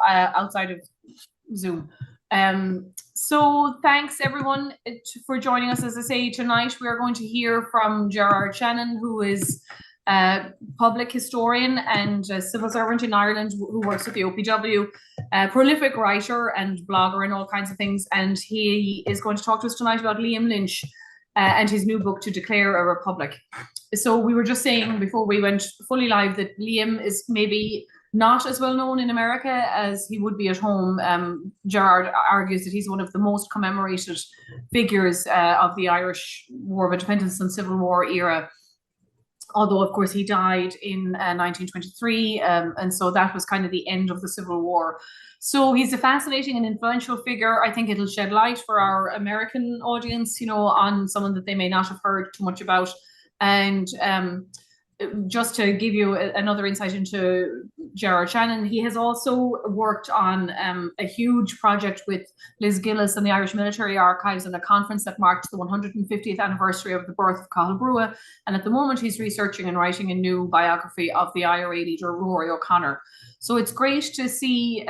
outside of Zoom. So thanks everyone for joining us. As I say, tonight we are going to hear from Gerard Shannon, who is a public historian and a civil servant in Ireland who works with the OPW, a prolific writer and blogger and all kinds of things. And he is going to talk to us tonight about Liam Lynch and his new book, To Declare a Republic. So we were just saying before we went fully live that Liam is maybe not as well known in America as he would be at home. Gerard argues that he's one of the most commemorated figures of the Irish War of Independence and Civil War era. Although, of course, he died in 1923, and so that was kind of the end of the Civil War. So he's a fascinating and influential figure. I think it'll shed light for our American audience, on someone that they may not have heard too much about. And just to give you another insight into Gerard Shannon, he has also worked on a huge project with Liz Gillis and the Irish Military Archives and a conference that marked the 150th anniversary of the birth of Cathal Brugha. And at the moment, he's researching and writing a new biography of the IRA leader, Rory O'Connor. So it's great to see,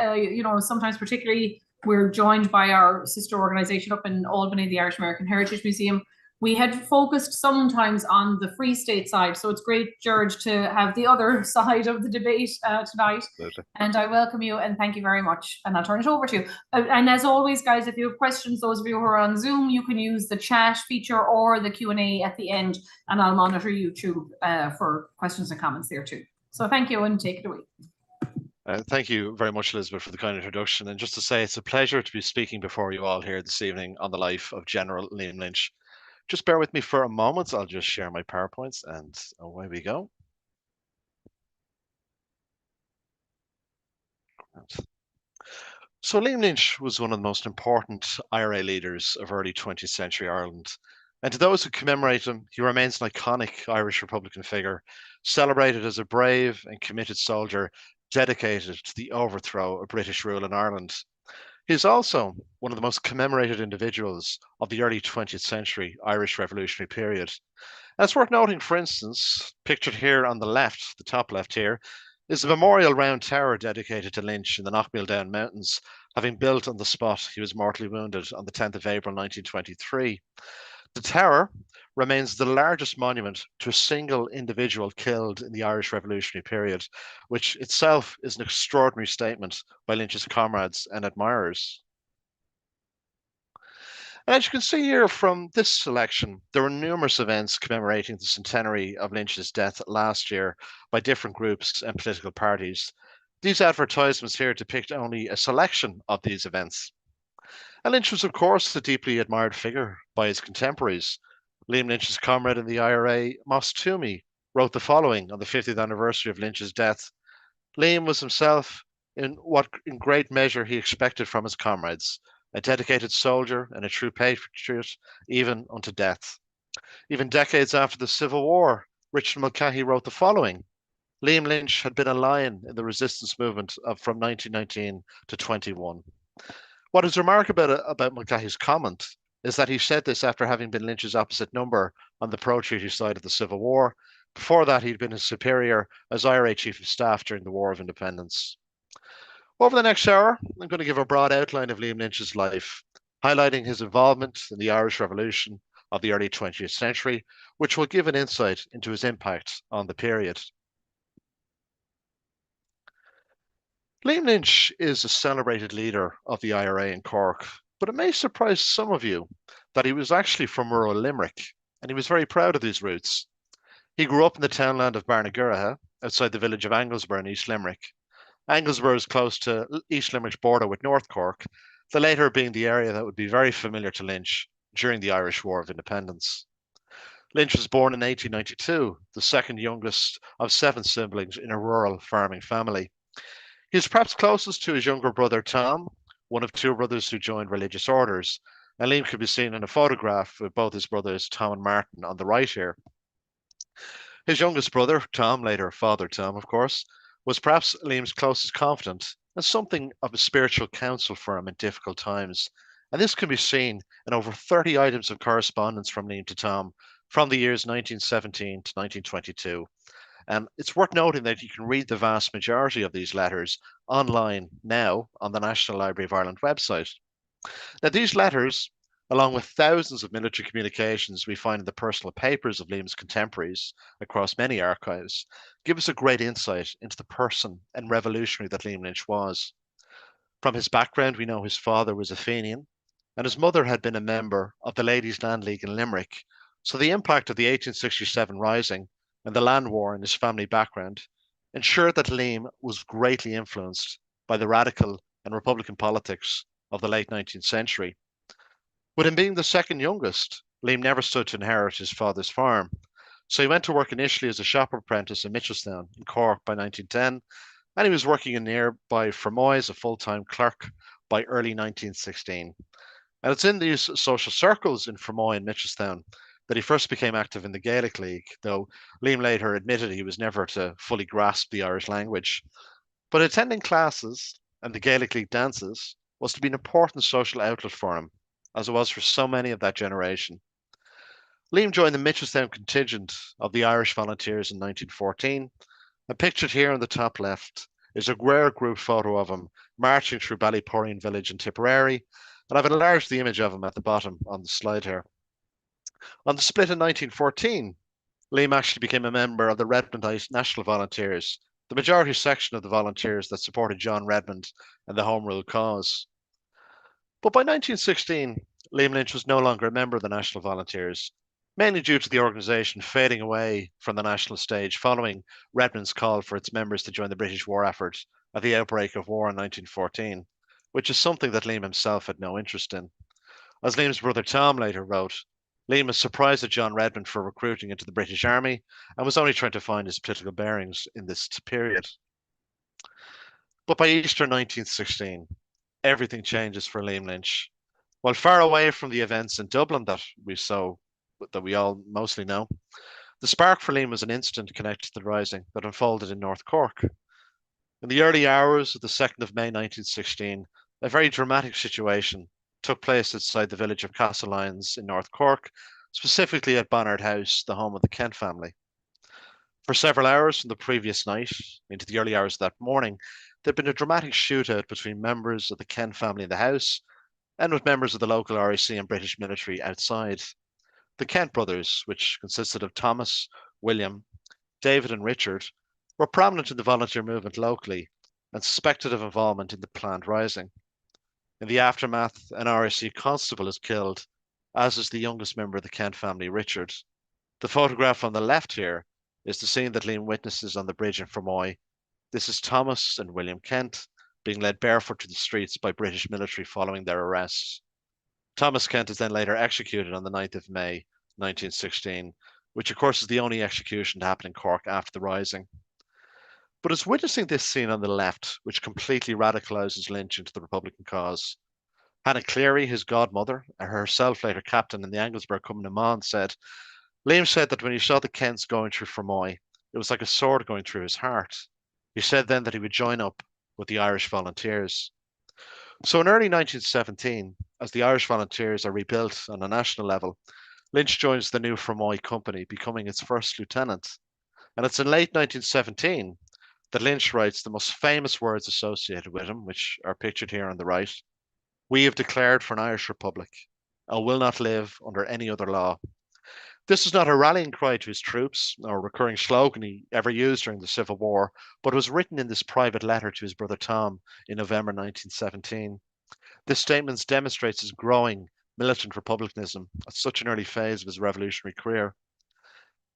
sometimes particularly we're joined by our sister organisation up in Albany, the Irish American Heritage Museum. We had focused sometimes on the Free State side, so it's great, George, to have the other side of the debate tonight. Absolutely. And I welcome you and thank you very much. And I'll turn it over to you. And as always, guys, if you have questions, those of you who are on Zoom, you can use the chat feature or the Q&A at the end, and I'll monitor YouTube for questions and comments there too. So thank you and take it away. Thank you very much, Elizabeth, for the kind introduction. And just to say, it's a pleasure to be speaking before you all here this evening on the life of General Liam Lynch. Just bear with me for a moment. I'll just share my PowerPoints and away we go. So Liam Lynch was one of the most important IRA leaders of early 20th century Ireland. And to those who commemorate him, he remains an iconic Irish Republican figure, celebrated as a brave and committed soldier dedicated to the overthrow of British rule in Ireland. He is also one of the most commemorated individuals of the early 20th century Irish revolutionary period. And it's worth noting, for instance, pictured here on the left, the top left here, is a memorial round tower dedicated to Lynch in the Knockmealdown Mountains, having built on the spot he was mortally wounded on the 10th of April 1923. The tower remains the largest monument to a single individual killed in the Irish revolutionary period, which itself is an extraordinary statement by Lynch's comrades and admirers. And as you can see here from this selection, there were numerous events commemorating the centenary of Lynch's death last year by different groups and political parties. These advertisements here depict only a selection of these events. And Lynch was, of course, a deeply admired figure by his contemporaries. Liam Lynch's comrade in the IRA, Moss Toomey, wrote the following on the 50th anniversary of Lynch's death. Liam was himself in what in great measure he expected from his comrades, a dedicated soldier and a true patriot, even unto death. Even decades after the Civil War, Richard Mulcahy wrote the following. Liam Lynch had been a lion in the resistance movement from 1919 to 21. What is remarkable about Mulcahy's comment is that he said this after having been Lynch's opposite number on the pro-treaty side of the Civil War. Before that, he'd been his superior as IRA Chief of Staff during the War of Independence. Over the next hour, I'm going to give a broad outline of Liam Lynch's life, highlighting his involvement in the Irish Revolution of the early 20th century, which will give an insight into his impact on the period. Liam Lynch is a celebrated leader of the IRA in Cork, but it may surprise some of you that he was actually from rural Limerick, and he was very proud of these roots. He grew up in the townland of Barnaguraha, outside the village of Anglesborough in East Limerick. Anglesborough is close to East Limerick's border with North Cork, the latter being the area that would be very familiar to Lynch during the Irish War of Independence. Lynch was born in 1892, the second youngest of 7 siblings in a rural farming family. He is perhaps closest to his younger brother Tom, one of 2 brothers who joined religious orders, and Liam could be seen in a photograph with both his brothers Tom and Martin on the right here. His youngest brother, Tom, later Father Tom, of course, was perhaps Liam's closest confidant and something of a spiritual counsel for him in difficult times. And this can be seen in over 30 items of correspondence from Liam to Tom from the years 1917 to 1922. It's worth noting that you can read the vast majority of these letters online now on the National Library of Ireland website. Now, these letters, along with thousands of military communications we find in the personal papers of Liam's contemporaries across many archives, give us a great insight into the person and revolutionary that Liam Lynch was. From his background, we know his father was a Fenian, and his mother had been a member of the Ladies' Land League in Limerick. So the impact of the 1867 Rising and the land war in his family background ensured that Liam was greatly influenced by the radical and Republican politics of the late 19th century. With him being the second youngest, Liam never stood to inherit his father's farm. So he went to work initially as a shop apprentice in Mitchelstown in Cork by 1910, and he was working in nearby Fermoy as a full-time clerk by early 1916. And it's in these social circles in Fermoy and Mitchelstown that he first became active in the Gaelic League, though Liam later admitted he was never to fully grasp the Irish language. But attending classes and the Gaelic League dances was to be an important social outlet for him, as it was for so many of that generation. Liam joined the Mitchelstown contingent of the Irish Volunteers in 1914, and pictured here on the top left is a rare group photo of him marching through Ballyporeen village in Tipperary, and I've enlarged the image of him at the bottom on the slide here. On the split in 1914, Liam actually became a member of the Redmond National Volunteers, the majority section of the volunteers that supported John Redmond and the Home Rule cause. But by 1916, Liam Lynch was no longer a member of the National Volunteers, mainly due to the organisation fading away from the national stage following Redmond's call for its members to join the British war effort at the outbreak of war in 1914, which is something that Liam himself had no interest in. As Liam's brother Tom later wrote, Liam was surprised at John Redmond for recruiting into the British Army and was only trying to find his political bearings in this period. But by Easter 1916, everything changes for Liam Lynch. While far away from the events in Dublin that we all mostly know, the spark for Liam was an incident connected to the rising that unfolded in North Cork. In the early hours of the 2nd of May 1916, a very dramatic situation took place outside the village of Castlelyons in North Cork, specifically at Bonnard House, the home of the Kent family. For several hours from the previous night into the early hours of that morning, there'd been a dramatic shootout between members of the Kent family in the house and with members of the local RAC and British military outside. The Kent brothers, which consisted of Thomas, William, David, and Richard, were prominent in the volunteer movement locally and suspected of involvement in the planned rising. In the aftermath, an RAC constable is killed, as is the youngest member of the Kent family, Richard. The photograph on the left here is the scene that Liam witnesses on the bridge in Fermoy. This is Thomas and William Kent being led barefoot to the streets by British military following their arrest. Thomas Kent is then later executed on the 9th of May 1916, which of course is the only execution to happen in Cork after the rising. But it's witnessing this scene on the left which completely radicalises Lynch into the Republican cause. Hannah Cleary, his godmother, and herself later captain in the Anglesburg Cumann said, Liam said that when he saw the Kents going through Fermoy, it was like a sword going through his heart. He said then that he would join up with the Irish Volunteers. So in early 1917, as the Irish Volunteers are rebuilt on a national level, Lynch joins the new Fermoy company, becoming its first lieutenant. And it's in late 1917 that Lynch writes the most famous words associated with him, which are pictured here on the right. We have declared for an Irish Republic and will not live under any other law. This is not a rallying cry to his troops or a recurring slogan he ever used during the Civil War, but was written in this private letter to his brother Tom in November 1917. This statement demonstrates his growing militant republicanism at such an early phase of his revolutionary career.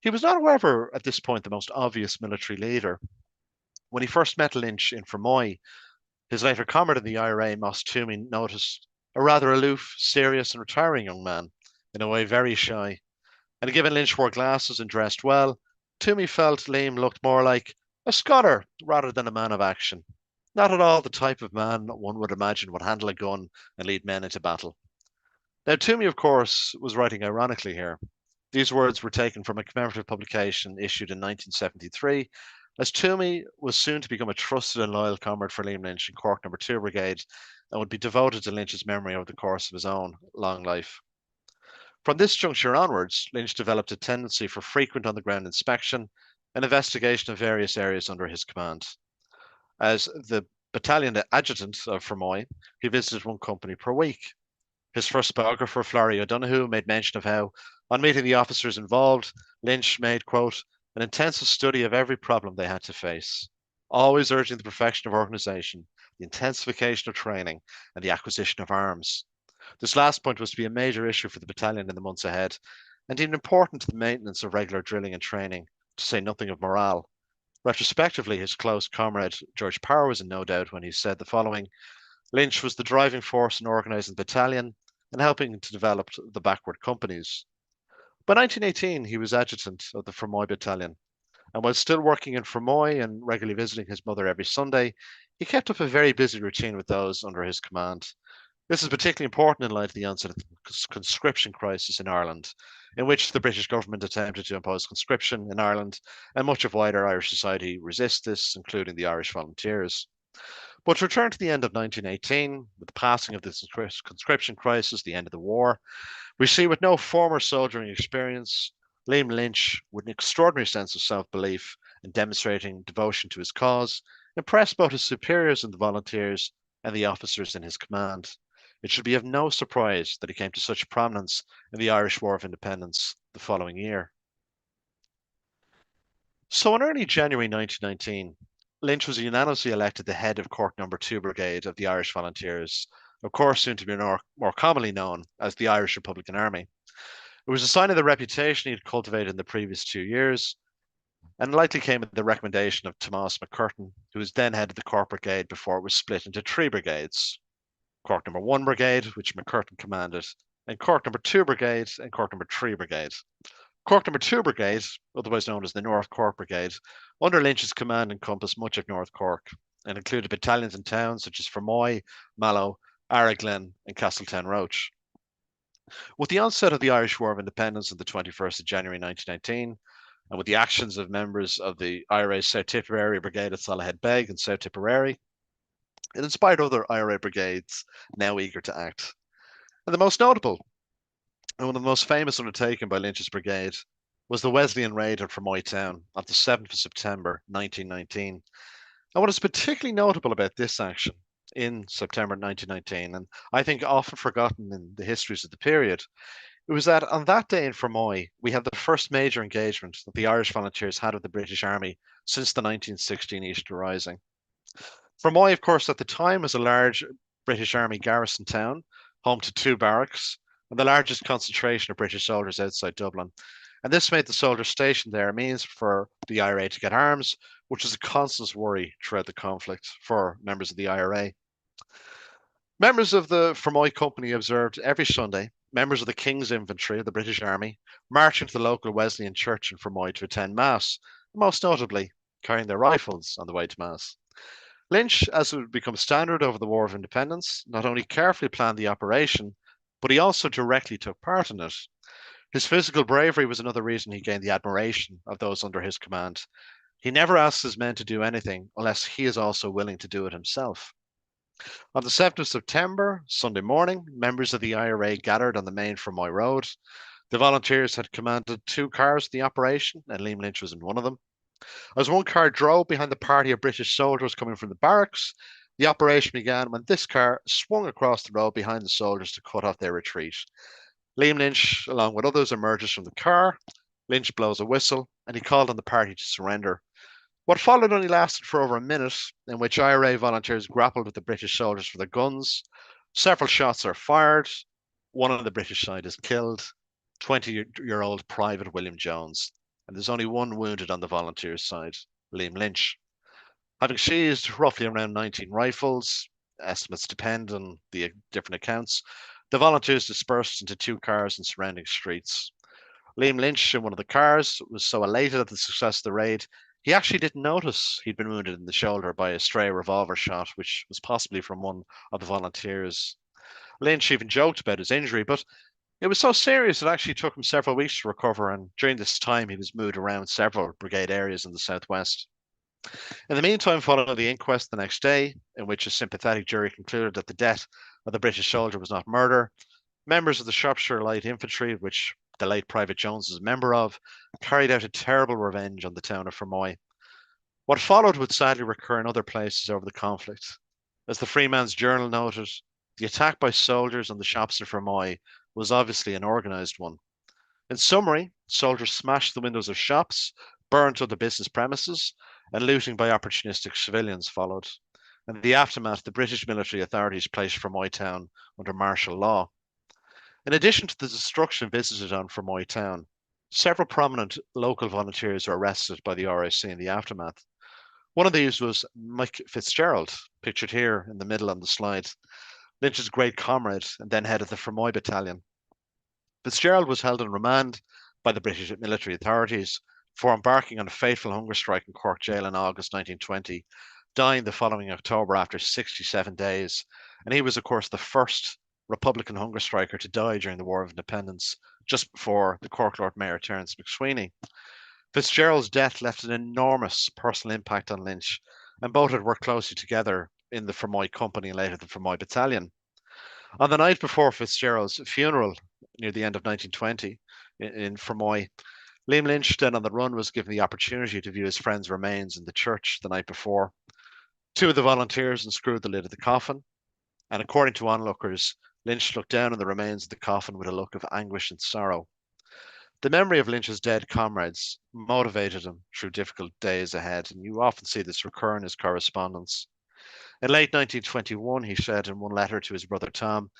He was not, however, at this point the most obvious military leader. When he first met Lynch in Fermoy, his later comrade in the IRA, Moss Toomey, noticed a rather aloof, serious, and retiring young man, in a way very shy. And given Lynch wore glasses and dressed well, Toomey felt Liam looked more like a scholar rather than a man of action. Not at all the type of man one would imagine would handle a gun and lead men into battle. Now, Toomey, of course, was writing ironically here. These words were taken from a commemorative publication issued in 1973, as Toomey was soon to become a trusted and loyal comrade for Liam Lynch in Cork No. 2 Brigade and would be devoted to Lynch's memory over the course of his own long life. From this juncture onwards, Lynch developed a tendency for frequent on-the-ground inspection an investigation of various areas under his command. As the battalion adjutant of Fermoy, he visited one company per week. His first biographer, Florrie O'Donoghue, made mention of how, on meeting the officers involved, Lynch made, quote, an intensive study of every problem they had to face, always urging the perfection of organisation, the intensification of training, and the acquisition of arms. This last point was to be a major issue for the battalion in the months ahead, and deemed important to the maintenance of regular drilling and training, to say nothing of morale. Retrospectively, his close comrade George Power was in no doubt when he said the following: Lynch was the driving force in organising the battalion and helping to develop the backward companies. By 1918, he was adjutant of the Fermoy Battalion, and while still working in Fermoy and regularly visiting his mother every Sunday, he kept up a very busy routine with those under his command. This is particularly important in light of the onset of the conscription crisis in Ireland, in which the British government attempted to impose conscription in Ireland, and much of wider Irish society resist this, including the Irish Volunteers. But to return to the end of 1918, with the passing of the conscription crisis, the end of the war, we see with no former soldiering experience, Liam Lynch, with an extraordinary sense of self-belief and demonstrating devotion to his cause, impressed both his superiors and the volunteers and the officers in his command. It should be of no surprise that he came to such prominence in the Irish War of Independence the following year. So in early January 1919, Lynch was unanimously elected the head of Cork No. 2 Brigade of the Irish Volunteers, of course soon to be more commonly known as the Irish Republican Army. It was a sign of the reputation he had cultivated in the previous 2 years, and likely came with the recommendation of Tomás McCurtain, who was then head of the Cork Brigade before it was split into 3 brigades: Cork No. 1 Brigade, which McCurtain commanded, and Cork No. 2 Brigade and Cork No. 3 Brigade. Cork No. 2 Brigade, otherwise known as the North Cork Brigade, under Lynch's command encompassed much of North Cork and included battalions in towns such as Fermoy, Mallow, Araglin, and Castletownroche. With the onset of the Irish War of Independence on the 21st of January 1919, and with the actions of members of the IRA's South Tipperary Brigade at Salahead Beg and South Tipperary, it inspired other IRA brigades now eager to act. And the most notable, and one of the most famous undertaken by Lynch's brigade, was the Wesleyan raid on Fermoy Town of the 7th of September 1919. And what is particularly notable about this action in September 1919, and I think often forgotten in the histories of the period, it was that on that day in Fermoy, we had the first major engagement that the Irish Volunteers had with the British Army since the 1916 Easter Rising. Fermoy, of course, at the time was a large British Army garrison town, home to 2 barracks, and the largest concentration of British soldiers outside Dublin. And this made the soldiers stationed there a means for the IRA to get arms, which was a constant worry throughout the conflict for members of the IRA. Members of the Fermoy Company observed every Sunday members of the King's Infantry of the British Army marching to the local Wesleyan church in Fermoy to attend Mass, most notably carrying their rifles on the way to Mass. Lynch, as would become standard over the War of Independence, not only carefully planned the operation, but he also directly took part in it. His physical bravery was another reason he gained the admiration of those under his command. He never asks his men to do anything unless he is also willing to do it himself. On the 7th of September, Sunday morning, members of the IRA gathered on the main Fermoy Road. The volunteers had commanded 2 cars in the operation, and Liam Lynch was in one of them. As one car drove behind the party of British soldiers coming from the barracks, the operation began when this car swung across the road behind the soldiers to cut off their retreat. Liam Lynch, along with others, emerges from the car. Lynch blows a whistle, and he called on the party to surrender. What followed only lasted for over a minute, in which IRA volunteers grappled with the British soldiers for their guns. Several shots are fired. One on the British side is killed, 20-year-old Private William Jones. And there's only one wounded on the volunteers' side, Liam Lynch. Having seized roughly around 19 rifles, estimates depend on the different accounts, the volunteers dispersed into 2 cars in surrounding streets. Liam Lynch, in one of the cars, was so elated at the success of the raid, he actually didn't notice he'd been wounded in the shoulder by a stray revolver shot, which was possibly from one of the volunteers. Lynch even joked about his injury, but it was so serious it actually took him several weeks to recover, and during this time he was moved around several brigade areas in the southwest. In the meantime, following the inquest the next day, in which a sympathetic jury concluded that the death of the British soldier was not murder, members of the Shropshire Light Infantry, which the late Private Jones was a member of, carried out a terrible revenge on the town of Fermoy. What followed would sadly recur in other places over the conflict. As the Freeman's Journal noted, the attack by soldiers on the shops of Fermoy was obviously an organised one. In summary, soldiers smashed the windows of shops, burnt other business premises, and looting by opportunistic civilians followed. In the aftermath, the British military authorities placed Fermoy town under martial law. In addition to the destruction visited on Fermoy town, several prominent local volunteers were arrested by the RIC in the aftermath. One of these was Mike Fitzgerald, pictured here in the middle on the slide, Lynch's great comrade and then head of the Fermoy battalion. Fitzgerald was held in remand by the British military authorities for embarking on a fateful hunger strike in Cork jail in August 1920, dying the following October after 67 days. And he was, of course, the first Republican hunger striker to die during the War of Independence, just before the Cork Lord Mayor Terence McSweeney. Fitzgerald's death left an enormous personal impact on Lynch, and both had worked closely together in the Fermoy Company and later the Fermoy Battalion. On the night before Fitzgerald's funeral, near the end of 1920, in Fermoy, Liam Lynch, then on the run, was given the opportunity to view his friend's remains in the church the night before. Two of the volunteers unscrewed the lid of the coffin, and according to onlookers, Lynch looked down on the remains of the coffin with a look of anguish and sorrow. The memory of Lynch's dead comrades motivated him through difficult days ahead, and you often see this recur in his correspondence. In late 1921, he said in one letter to his brother Tom,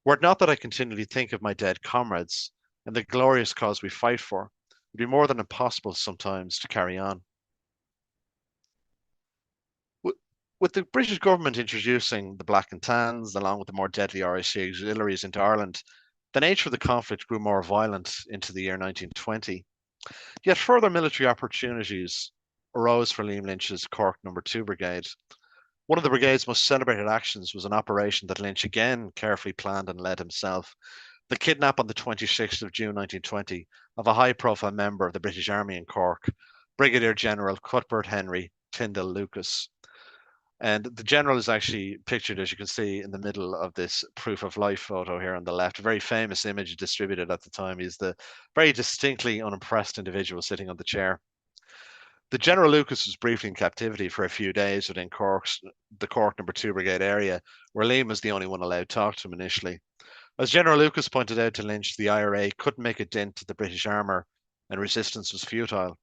"Were it not that I continually think of my dead comrades and the glorious cause we fight for, it would be more than impossible sometimes to carry on." With the British government introducing the Black and Tans, along with the more deadly RIC auxiliaries into Ireland, the nature of the conflict grew more violent into the year 1920. Yet further military opportunities arose for Liam Lynch's Cork No. 2 Brigade. One of the brigade's most celebrated actions was an operation that Lynch again carefully planned and led himself. The kidnap on the 26th of June 1920 of a high-profile member of the British Army in Cork, Brigadier General Cuthbert Henry Tyndall Lucas. And the general is actually pictured, as you can see, in the middle of this proof of life photo here on the left. A very famous image distributed at the time. He's the very distinctly unimpressed individual sitting on the chair. The General Lucas was briefly in captivity for a few days within the Cork No. 2 Brigade area, where Liam was the only one allowed to talk to him initially. As General Lucas pointed out to Lynch, the IRA couldn't make a dent to the British armour and resistance was futile.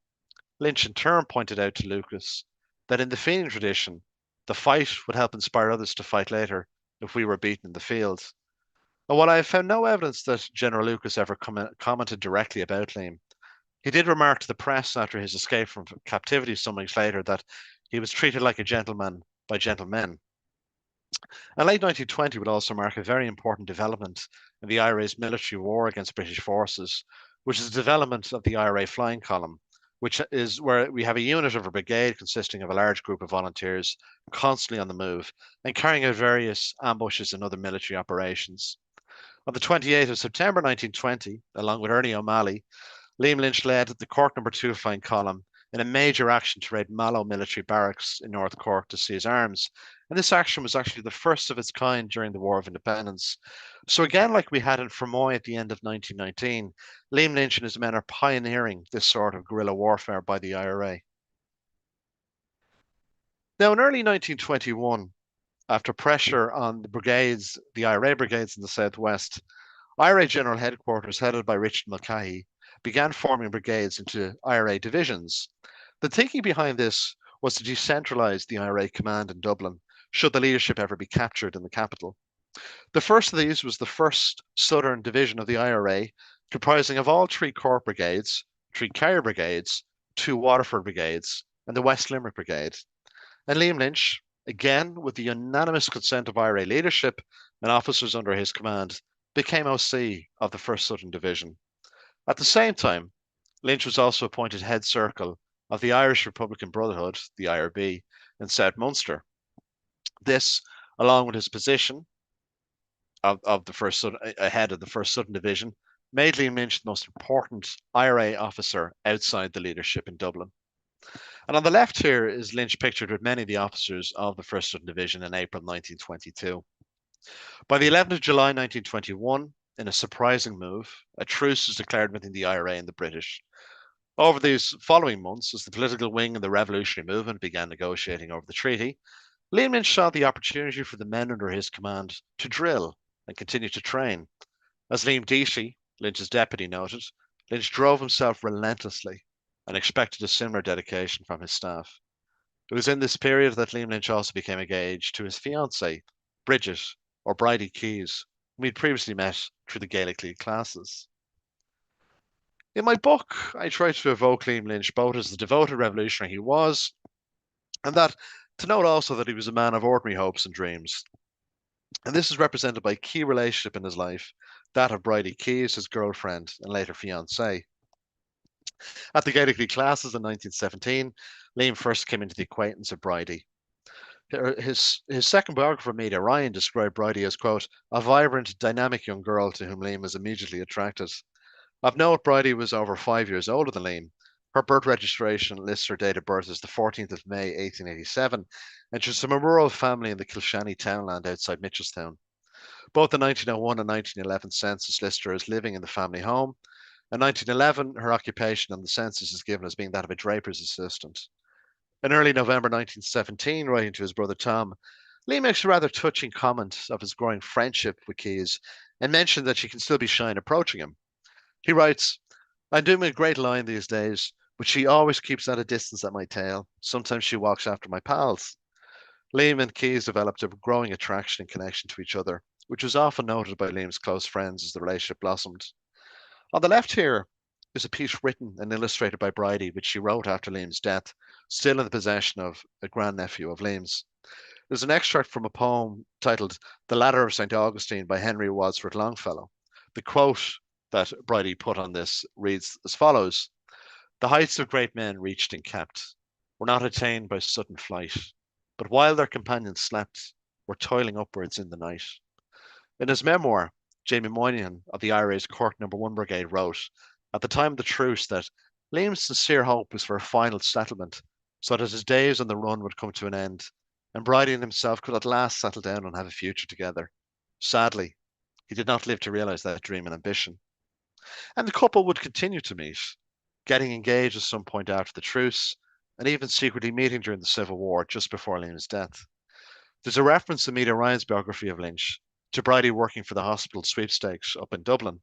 Lynch in turn pointed out to Lucas that in the Fenian tradition, the fight would help inspire others to fight later if we were beaten in the field. And while I have found no evidence that General Lucas ever commented directly about Liam, he did remark to the press after his escape from captivity some weeks later that he was treated like a gentleman by gentlemen. And late 1920 would also mark a very important development in the IRA's military war against British forces, which is the development of the IRA flying column, which is where we have a unit of a brigade consisting of a large group of volunteers constantly on the move and carrying out various ambushes and other military operations. On the 28th of September 1920, along with Ernie O'Malley, Liam Lynch led the Cork No. 2 flying column in a major action to raid Mallow military barracks in North Cork to seize arms. And this action was actually the first of its kind during the War of Independence. So again, like we had in Fermoy at the end of 1919, Liam Lynch and his men are pioneering this sort of guerrilla warfare by the IRA. Now, in early 1921, after pressure on the IRA brigades in the southwest, IRA General Headquarters, headed by Richard Mulcahy, began forming brigades into IRA divisions. The thinking behind this was to decentralise the IRA command in Dublin, should the leadership ever be captured in the capital. The first of these was the 1st Southern Division of the IRA, comprising of all 3 Cork brigades, 3 Carrier brigades, 2 Waterford brigades, and the West Limerick Brigade. And Liam Lynch, again with the unanimous consent of IRA leadership and officers under his command, became OC of the 1st Southern Division. At the same time, Lynch was also appointed head circle of the Irish Republican Brotherhood, the IRB, in South Munster. This, along with his position of the first ahead of the 1st Southern Division, made Liam Lynch the most important IRA officer outside the leadership in Dublin. And on the left here is Lynch pictured with many of the officers of the 1st Southern Division in April 1922. By the 11th of July 1921, in a surprising move, a truce was declared between the IRA and the British. Over these following months, as the political wing of the revolutionary movement began negotiating over the treaty, Liam Lynch saw the opportunity for the men under his command to drill and continue to train. As Liam Deasy, Lynch's deputy, noted, Lynch drove himself relentlessly and expected a similar dedication from his staff. It was in this period that Liam Lynch also became engaged to his fiancée, Bridget, or Bridie Keys, whom he'd previously met through the Gaelic League classes. In my book, I try to evoke Liam Lynch both as the devoted revolutionary he was, and that to note also that he was a man of ordinary hopes and dreams. And this is represented by a key relationship in his life, that of Bridie Keys, his girlfriend and later fiancée. At the Gaelic League classes in 1917, Liam first came into the acquaintance of Bridie. His second biographer, Meada Ryan, described Bridie as, quote, a vibrant, dynamic young girl to whom Liam was immediately attracted. Of note, Bridie was over 5 years older than Liam. Her birth registration lists her date of birth as the 14th of May, 1887, and she's from a rural family in the Kilshanny townland outside Mitchelstown. Both the 1901 and 1911 census list her as living in the family home. In 1911, her occupation on the census is given as being that of a draper's assistant. In early November 1917, writing to his brother Tom, Lee makes a rather touching comment of his growing friendship with Keys and mentioned that she can still be shy in approaching him. He writes, I'm doing a great line these days, but she always keeps at a distance at my tail. Sometimes she walks after my pals. Liam and Keys developed a growing attraction and connection to each other, which was often noted by Liam's close friends as the relationship blossomed. On the left here is a piece written and illustrated by Bridie, which she wrote after Liam's death, still in the possession of a grandnephew of Liam's. There's an extract from a poem titled The Ladder of St. Augustine by Henry Wadsworth Longfellow. The quote that Bridie put on this reads as follows: the heights of great men reached and kept were not attained by sudden flight, but while their companions slept, were toiling upwards in the night. In his memoir, Jamie Moynihan of the IRA's Cork No. 1 Brigade wrote, at the time of the truce, that Liam's sincere hope was for a final settlement, so that his days on the run would come to an end, and Bridie and himself could at last settle down and have a future together. Sadly, he did not live to realise that dream and ambition. And the couple would continue to meet, getting engaged at some point after the truce, and even secretly meeting during the Civil War just before Liam's death. There's a reference in Meada Ryan's biography of Lynch to Bridie working for the hospital sweepstakes up in Dublin.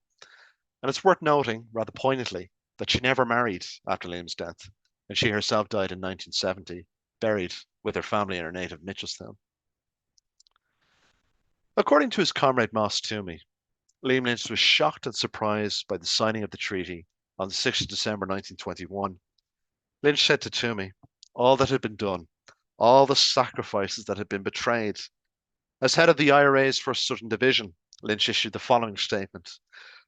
And it's worth noting, rather poignantly, that she never married after Liam's death, and she herself died in 1970, buried with her family in her native Mitchelstown. According to his comrade Moss Toomey, Liam Lynch was shocked and surprised by the signing of the treaty on the 6th of December 1921. Lynch said to Toomey, all that had been done, all the sacrifices that had been betrayed. As head of the IRA's 1st Southern Division, Lynch issued the following statement: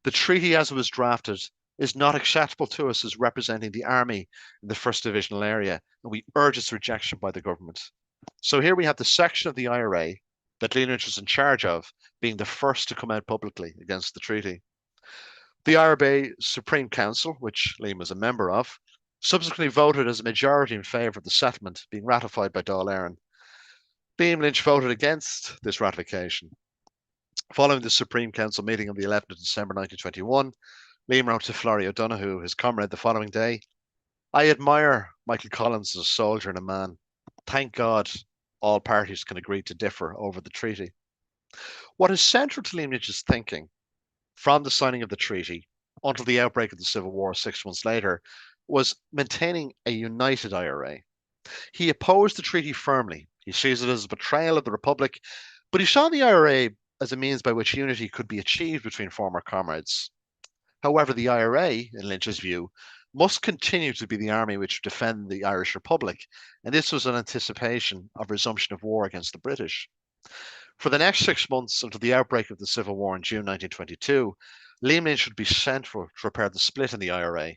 the treaty as it was drafted is not acceptable to us as representing the army in the 1st Divisional area, and we urge its rejection by the government. So here we have the section of the IRA that Liam Lynch was in charge of being the first to come out publicly against the treaty. The IRA Supreme Council, which Liam was a member of, subsequently voted as a majority in favour of the settlement being ratified by Dáil Éireann. Liam Lynch voted against this ratification. Following the Supreme Council meeting on the 11th of December 1921, Liam wrote to Florrie O'Donoghue, his comrade, the following day, I admire Michael Collins as a soldier and a man. Thank God all parties can agree to differ over the treaty. What is central to Liam Lynch's thinking from the signing of the treaty until the outbreak of the Civil War 6 months later was maintaining a united IRA. He opposed the treaty firmly. He sees it as a betrayal of the Republic, but he saw the IRA as a means by which unity could be achieved between former comrades. However, the IRA, in Lynch's view, must continue to be the army which would defend the Irish Republic, and this was in anticipation of resumption of war against the British. For the next 6 months until the outbreak of the Civil War in June 1922, Liam Lynch would be central to repair the split in the IRA.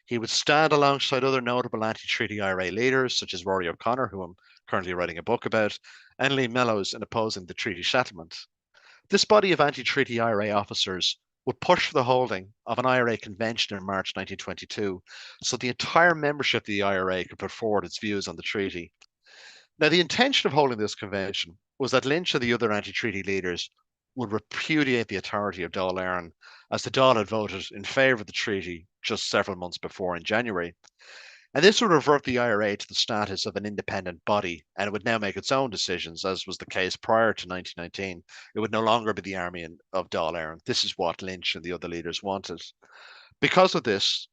He would stand alongside other notable anti-treaty IRA leaders, such as Rory O'Connor, who I'm currently writing a book about, and Liam Mellows in opposing the treaty settlement. This body of anti-treaty IRA officers would push for the holding of an IRA convention in March 1922, so the entire membership of the IRA could put forward its views on the treaty. Now, the intention of holding this convention was that Lynch and the other anti-treaty leaders would repudiate the authority of Dáil Éireann, as the Dáil had voted in favour of the treaty just several months before in January. And this would revert the IRA to the status of an independent body, and it would now make its own decisions, as was the case prior to 1919. It would no longer be the army of Dáil Éireann. This is what Lynch and the other leaders wanted. Because of this,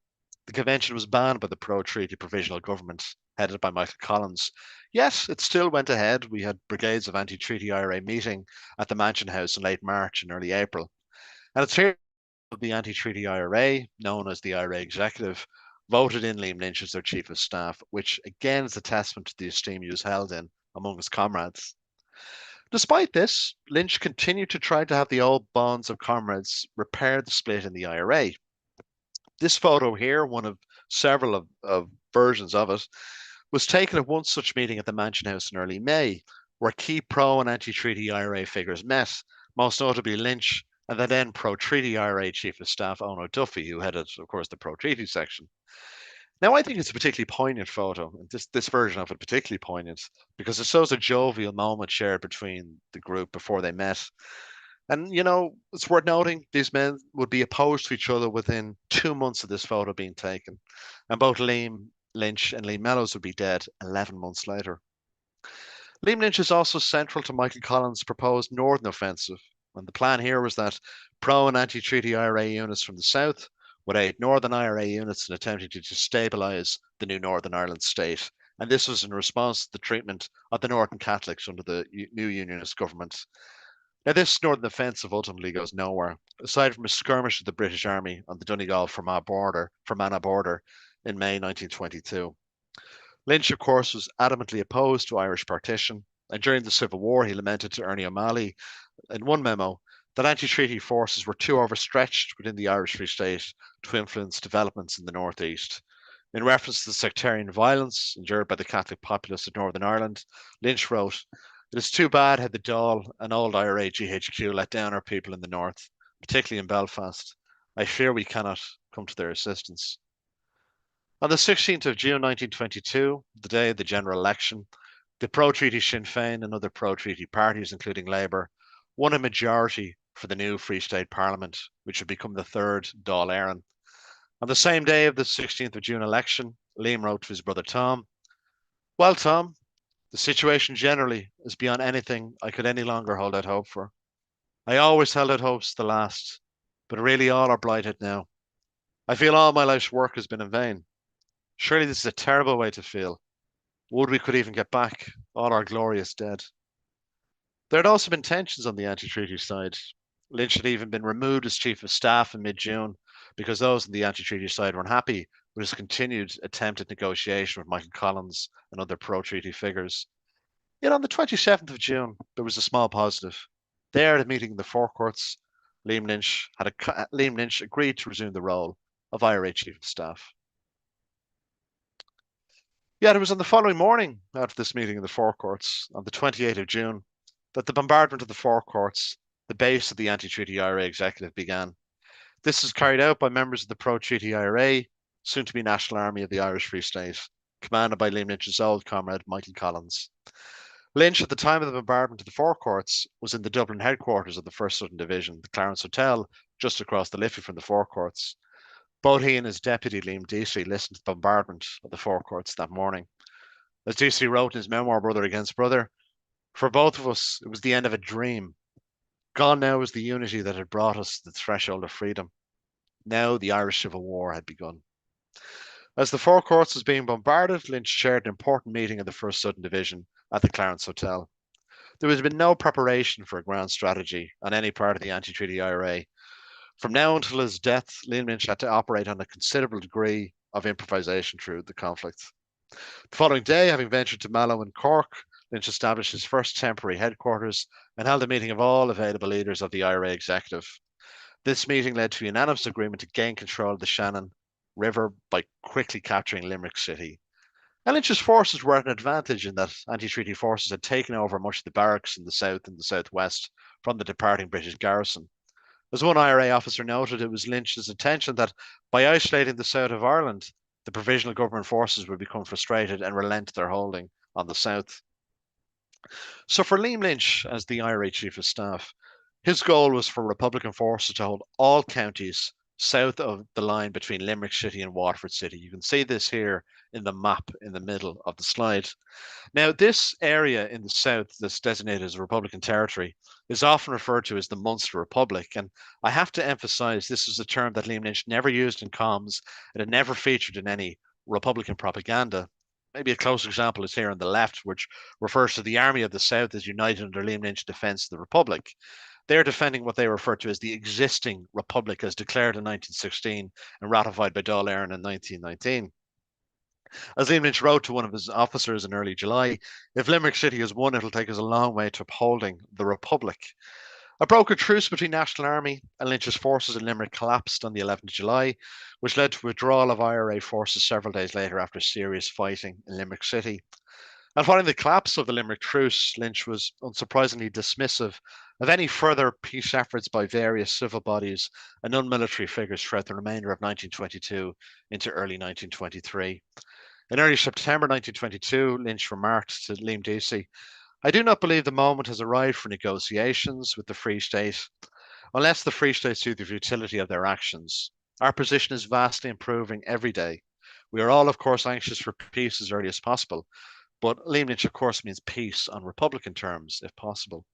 the convention was banned by the pro-treaty provisional government headed by Michael Collins. Yet it still went ahead. We had brigades of anti-treaty IRA meeting at the Mansion House in late March and early April. And it's here the anti-treaty IRA, known as the IRA Executive, voted in Liam Lynch as their chief of staff, which again is a testament to the esteem he was held in among his comrades. Despite this, Lynch continued to try to have the old bonds of comrades repair the split in the IRA. This photo here, one of several of versions of it, was taken at one such meeting at the Mansion House in early May, where key pro and anti-treaty IRA figures met, most notably Lynch and the then pro-treaty IRA Chief of Staff, Ono Duffy, who headed, of course, the pro-treaty section. Now, I think it's a particularly poignant photo, and this version of it particularly poignant, because it shows a jovial moment shared between the group before they met. And, you know, it's worth noting these men would be opposed to each other within 2 months of this photo being taken. And both Liam Lynch and Liam Mellows would be dead 11 months later. Liam Lynch is also central to Michael Collins' proposed Northern Offensive. And the plan here was that pro and anti-treaty IRA units from the south would aid Northern IRA units in attempting to destabilise the new Northern Ireland state. And this was in response to the treatment of the Northern Catholics under the new Unionist government. Now, this Northern Offensive ultimately goes nowhere, aside from a skirmish with the British Army on the Donegal-Fermanagh border in May 1922. Lynch, of course, was adamantly opposed to Irish partition, and during the Civil War, he lamented to Ernie O'Malley in one memo that anti-treaty forces were too overstretched within the Irish Free State to influence developments in the northeast. In reference to the sectarian violence endured by the Catholic populace of Northern Ireland, Lynch wrote, "It is too bad how the Dáil and old IRA GHQ let down our people in the north, particularly in Belfast. I fear we cannot come to their assistance." On the 16th of June 1922, the day of the general election, the pro-treaty Sinn Féin and other pro-treaty parties, including Labour, won a majority for the new Free State Parliament, which would become the third Dáil Éireann. On the same day of the 16th of June election, Liam wrote to his brother Tom, "Well, Tom, the situation generally is beyond anything I could any longer hold out hope for. I always held out hopes to the last, but really all are blighted now. I feel all my life's work has been in vain. Surely this is a terrible way to feel. Would we could even get back all our glorious dead." There had also been tensions on the anti-treaty side. Lynch had even been removed as chief of staff in mid-June because those on the anti-treaty side were unhappy with his continued attempted negotiation with Michael Collins and other pro-treaty figures. Yet on the 27th of June, there was a small positive. There at a meeting in the forecourts, Liam Lynch agreed to resume the role of IRA chief of staff. Yet it was on the following morning after this meeting in the forecourts, on the 28th of June, that the bombardment of the forecourts, the base of the anti-treaty IRA executive, began. This was carried out by members of the pro-treaty IRA, soon to be National Army of the Irish Free State, commanded by Liam Lynch's old comrade, Michael Collins. Lynch, at the time of the bombardment of the forecourts, was in the Dublin headquarters of the 1st Southern Division, the Clarence Hotel, just across the Liffey from the forecourts. Both he and hisi deputy, Liam Deasy, listened to the bombardment of the forecourts that morning. As Deasy wrote in his memoir, Brother Against Brother, "For both of us, it was the end of a dream. Gone now was the unity that had brought us to the threshold of freedom. Now the Irish Civil War had begun." As the forecourts was being bombarded, Lynch chaired an important meeting of the 1st Southern Division at the Clarence Hotel. There had been no preparation for a grand strategy on any part of the anti-treaty IRA. From now until his death, Liam Lynch had to operate on a considerable degree of improvisation through the conflict. The following day, having ventured to Mallow in Cork, Lynch established his first temporary headquarters and held a meeting of all available leaders of the IRA executive. This meeting led to a unanimous agreement to gain control of the Shannon River by quickly capturing Limerick City. And Lynch's forces were at an advantage in that anti-treaty forces had taken over much of the barracks in the south and the southwest from the departing British garrison. As one IRA officer noted, it was Lynch's intention that by isolating the south of Ireland, the provisional government forces would become frustrated and relent their holding on the south. So for Liam Lynch, as the IRA chief of staff, His goal was for Republican forces to hold all counties south of the line between Limerick City and Waterford City. You can see this here in the map in the middle of the slide. Now, this area in the south that's designated as Republican territory is often referred to as the Munster Republic. And I have to emphasize this is a term that Liam Lynch never used in comms and it never featured in any Republican propaganda. Maybe a close example is here on the left, which refers to the Army of the South as united under Liam Lynch's defence of the Republic. They're defending what they refer to as the existing republic as declared in 1916 and ratified by Dáil Éireann in 1919. As Liam Lynch wrote to one of his officers in early July, if Limerick City has won, it'll take us a long way to upholding the Republic. A brokered truce between National Army and Lynch's forces in Limerick collapsed on the 11th of July, which led to withdrawal of IRA forces several days later after serious fighting in Limerick City. And following the collapse of the Limerick Truce, Lynch was unsurprisingly dismissive of any further peace efforts by various civil bodies and non-military figures throughout the remainder of 1922 into early 1923. In early September 1922, Lynch remarked to Liam Deasy, "I do not believe the moment has arrived for negotiations with the Free State, unless the Free State see the futility of their actions. Our position is vastly improving every day. We are all, of course, anxious for peace as early as possible, but Liam Lynch, of course, means peace on Republican terms, if possible."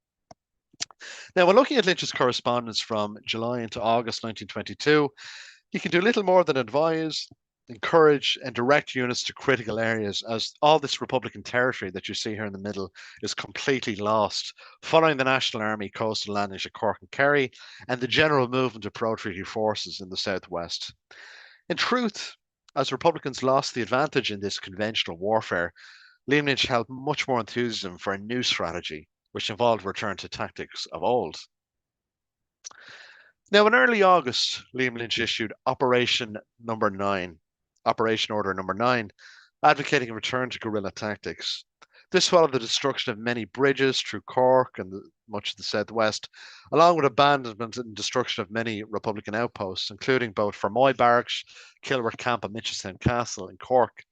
Now, when looking at Lynch's correspondence from July into August 1922, he can do little more than advise, encourage, and direct units to critical areas, as all this Republican territory that you see here in the middle is completely lost following the National Army coastal landings at Cork and Kerry and the general movement of pro-treaty forces in the southwest. In truth, as Republicans lost the advantage in this conventional warfare, Liam Lynch held much more enthusiasm for a new strategy, which involved return to tactics of old. Now, in early August, Liam Lynch issued Operation Order Number 9, advocating a return to guerrilla tactics. This followed the destruction of many bridges through Cork and much of the southwest, along with abandonment and destruction of many Republican outposts, including both Fermoy Barracks, Kilworth Camp, and Mitchelstown Castle in Cork.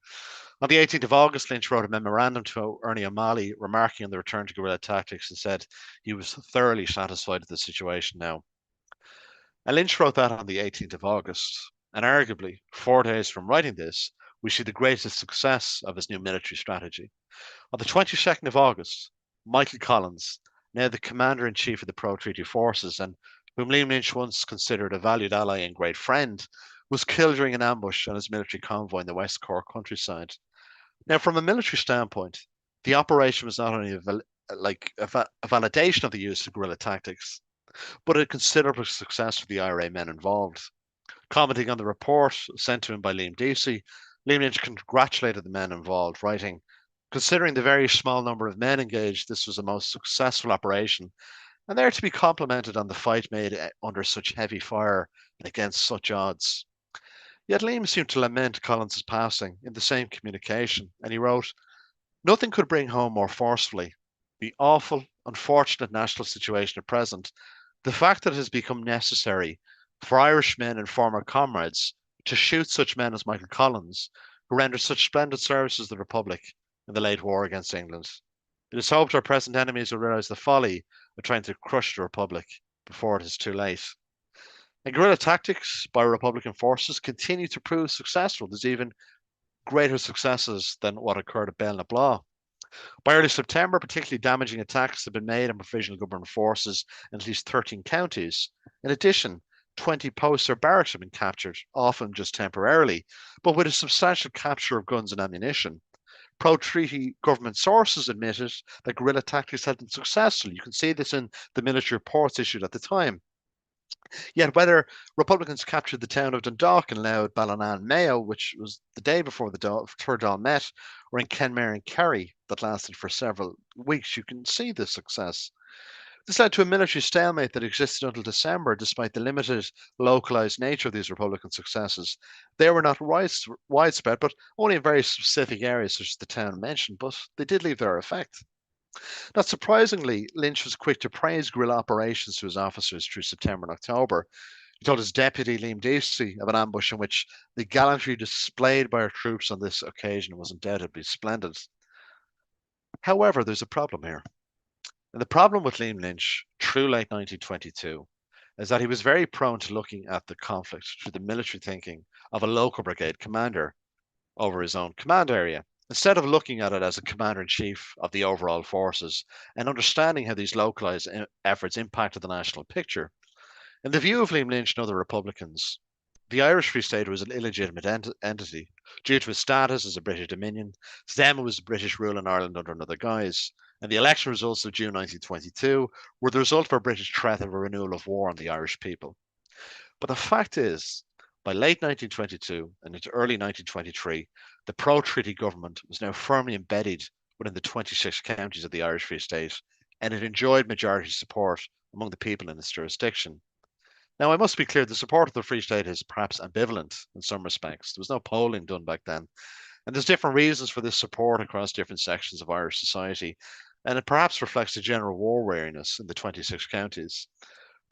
On the 18th of August, Lynch wrote a memorandum to Ernie O'Malley remarking on the return to guerrilla tactics and said he was thoroughly satisfied with the situation now. And Lynch wrote that on the 18th of August, and arguably 4 days from writing this, we see the greatest success of his new military strategy. On the 22nd of August, Michael Collins, now the commander-in-chief of the pro-treaty forces and whom Liam Lynch once considered a valued ally and great friend, was killed during an ambush on his military convoy in the West Cork countryside. Now, from a military standpoint, the operation was not only a validation of the use of guerrilla tactics, but a considerable success for the IRA men involved. Commenting on the report sent to him by Liam Deasy, Liam Lynch congratulated the men involved, writing, "Considering the very small number of men engaged, this was a most successful operation, and they're to be complimented on the fight made under such heavy fire and against such odds." Yet Liam seemed to lament Collins's passing in the same communication, and he wrote, "Nothing could bring home more forcefully the awful, unfortunate national situation at present, the fact that it has become necessary for Irish men and former comrades to shoot such men as Michael Collins, who rendered such splendid services to the Republic in the late war against England. It is hoped our present enemies will realise the folly of trying to crush the Republic before it is too late." And guerrilla tactics by Republican forces continue to prove successful. There's even greater successes than what occurred at Bell-na-Blah. By early September, particularly damaging attacks have been made on provisional government forces in at least 13 counties. In addition, 20 posts or barracks have been captured, often just temporarily, but with a substantial capture of guns and ammunition. Pro-treaty government sources admitted that guerrilla tactics had been successful. You can see this in the military reports issued at the time. Yet whether Republicans captured the town of Dundalk and Louth, Ballinan, Mayo, which was the day before the third Dáil met, or in Kenmare and Kerry that lasted for several weeks, you can see the success. This led to a military stalemate that existed until December, despite the limited localised nature of these Republican successes. They were not widespread, but only in very specific areas such as the town mentioned, but they did leave their effect. Not surprisingly, Lynch was quick to praise guerrilla operations to his officers through September and October. He told his deputy, Liam Deasy, of an ambush in which the gallantry displayed by our troops on this occasion was undoubtedly splendid. However, there's a problem here. And the problem with Liam Lynch through late 1922 is that he was very prone to looking at the conflict through the military thinking of a local brigade commander over his own command area, instead of looking at it as a commander in chief of the overall forces and understanding how these localized efforts impacted the national picture. In the view of Liam Lynch and other Republicans, the Irish Free State was an illegitimate entity due to its status as a British dominion. To them, it was British rule in Ireland under another guise. And the election results of June 1922 were the result of a British threat of a renewal of war on the Irish people. But the fact is, by late 1922 and into early 1923, the pro treaty government was now firmly embedded within the 26 counties of the Irish Free State, and it enjoyed majority support among the people in its jurisdiction. Now, I must be clear, the support of the Free State is perhaps ambivalent in some respects. There was no polling done back then. And there's different reasons for this support across different sections of Irish society. And it perhaps reflects the general war weariness in the 26 counties.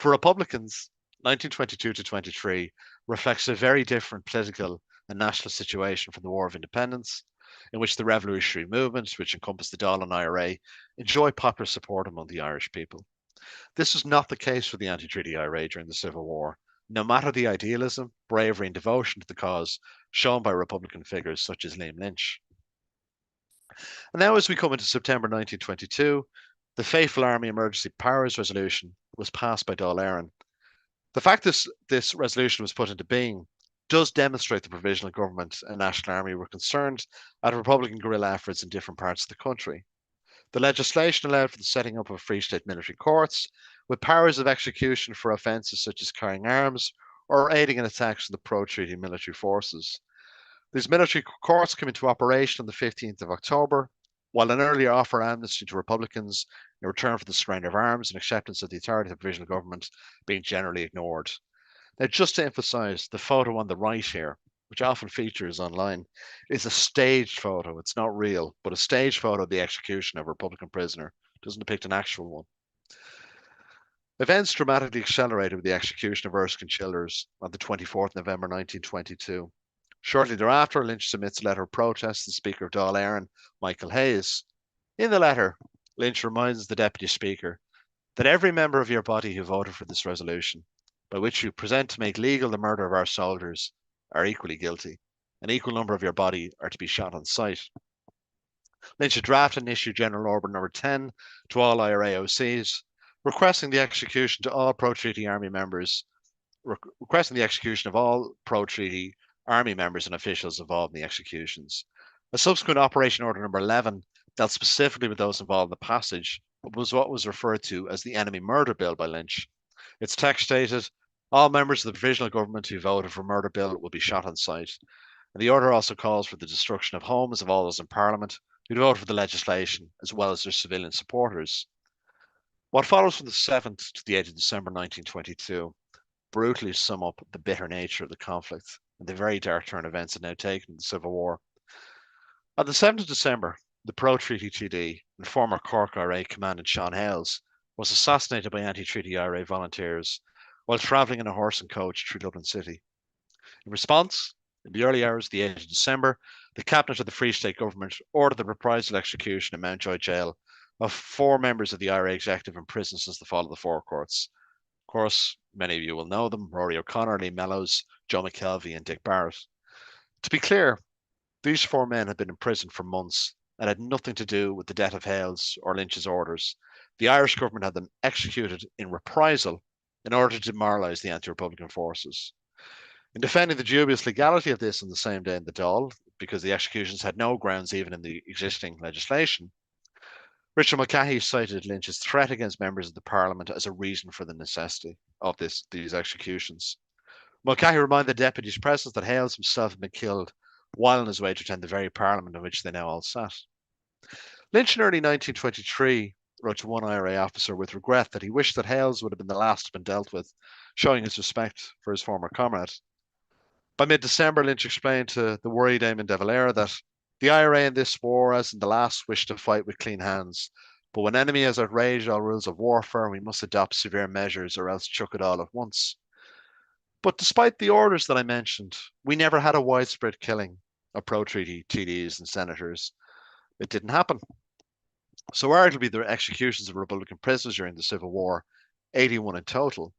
For Republicans, 1922 to 23 reflects a very different political and national situation from the War of Independence, in which the revolutionary movement, which encompassed the Dáil and IRA, enjoyed popular support among the Irish people. This was not the case for the anti-treaty IRA during the Civil War, no matter the idealism, bravery, and devotion to the cause shown by Republican figures such as Liam Lynch. And now, as we come into September 1922, the fateful Army Emergency Powers Resolution was passed by Dáil Éireann. The fact this resolution was put into being does demonstrate the provisional government and National Army were concerned at Republican guerrilla efforts in different parts of the country. The legislation allowed for the setting up of Free State military courts with powers of execution for offences such as carrying arms or aiding in attacks on the pro-treaty military forces. These military courts came into operation on the 15th of October, while an earlier offer amnesty to Republicans in return for the surrender of arms and acceptance of the authority of the provisional government being generally ignored. Now, just to emphasise, the photo on the right here, which often features online, is a staged photo. It's not real, but a staged photo of the execution of a Republican prisoner. It doesn't depict an actual one. Events dramatically accelerated with the execution of Erskine Childers on the 24th of November 1922. Shortly thereafter, Lynch submits a letter of protest to the Speaker of Dáil Éireann, Michael Hayes. In the letter, Lynch reminds the Deputy Speaker that every member of your body who voted for this resolution, by which you present to make legal the murder of our soldiers, are equally guilty. An equal number of your body are to be shot on sight. Lynch had drafted and issued General Order Number 10 to all IRA OCs, requesting the execution to all pro-treaty army members, requesting the execution of all pro-treaty army members and officials involved in the executions. A subsequent Operation Order Number 11 dealt specifically with those involved in the passage, was what was referred to as the Enemy Murder Bill by Lynch. Its text stated, all members of the provisional government who voted for Murder Bill will be shot on sight. And the order also calls for the destruction of homes of all those in Parliament who voted for the legislation, as well as their civilian supporters. What follows from the 7th to the 8th of December 1922 brutally sum up the bitter nature of the conflict and the very dark turn events had now taken in the Civil War. On the 7th of December, the pro-treaty TD and former Cork IRA commandant Sean Hales was assassinated by anti-treaty IRA volunteers while travelling in a horse and coach through Dublin City. In response, in the early hours of the 8th of December, the Cabinet of the Free State Government ordered the reprisal execution in Mountjoy Jail of 4 members of the IRA executive in prison since the fall of the Four Courts. Of course, many of you will know them, Rory O'Connor, Lee Mellows, Joe McKelvey and Dick Barrett. To be clear, these 4 men had been in prison for months and had nothing to do with the death of Hales or Lynch's orders. The Irish government had them executed in reprisal in order to demoralise the anti-Republican forces. In defending the dubious legality of this on the same day in the Dáil, because the executions had no grounds even in the existing legislation, Richard Mulcahy cited Lynch's threat against members of the Parliament as a reason for the necessity of these executions. Mulcahy reminded the deputies present that Hales himself had been killed while on his way to attend the very Parliament in which they now all sat. Lynch in early 1923 wrote to one IRA officer with regret that he wished that Hales would have been the last to have been dealt with, showing his respect for his former comrade. By mid-December, Lynch explained to the worried Eamon de Valera that the IRA in this war, as in the last, wished to fight with clean hands. But when enemy has outraged all rules of warfare, we must adopt severe measures or else chuck it all at once. But despite the orders that I mentioned, we never had a widespread killing of pro-treaty TDs and senators. It didn't happen. So arguably the executions of Republican prisoners during the Civil War, 81 in total,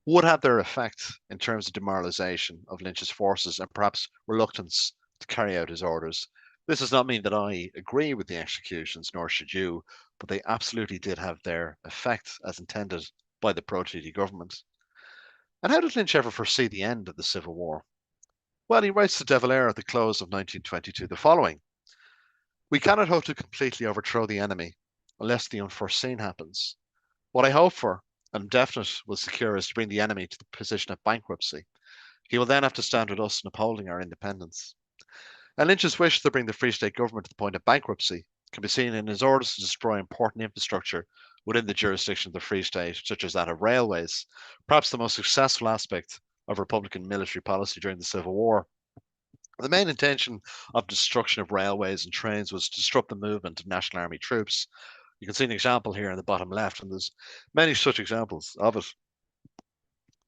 would have their effect in terms of demoralisation of Lynch's forces and perhaps reluctance to carry out his orders. This does not mean that I agree with the executions, nor should you, but they absolutely did have their effect as intended by the pro-treaty government. And how did Lynch ever foresee the end of the Civil War? Well, he writes to De Valera at the close of 1922 the following: "We cannot hope to completely overthrow the enemy unless the unforeseen happens. What I hope for, and definite will secure, is to bring the enemy to the position of bankruptcy. He will then have to stand with us in upholding our independence." And Lynch's wish to bring the Free State government to the point of bankruptcy can be seen in his orders to destroy important infrastructure within the jurisdiction of the Free State, such as that of railways, perhaps the most successful aspect of Republican military policy during the Civil War. The main intention of destruction of railways and trains was to disrupt the movement of National Army troops. You can see an example here in the bottom left, and there's many such examples of it.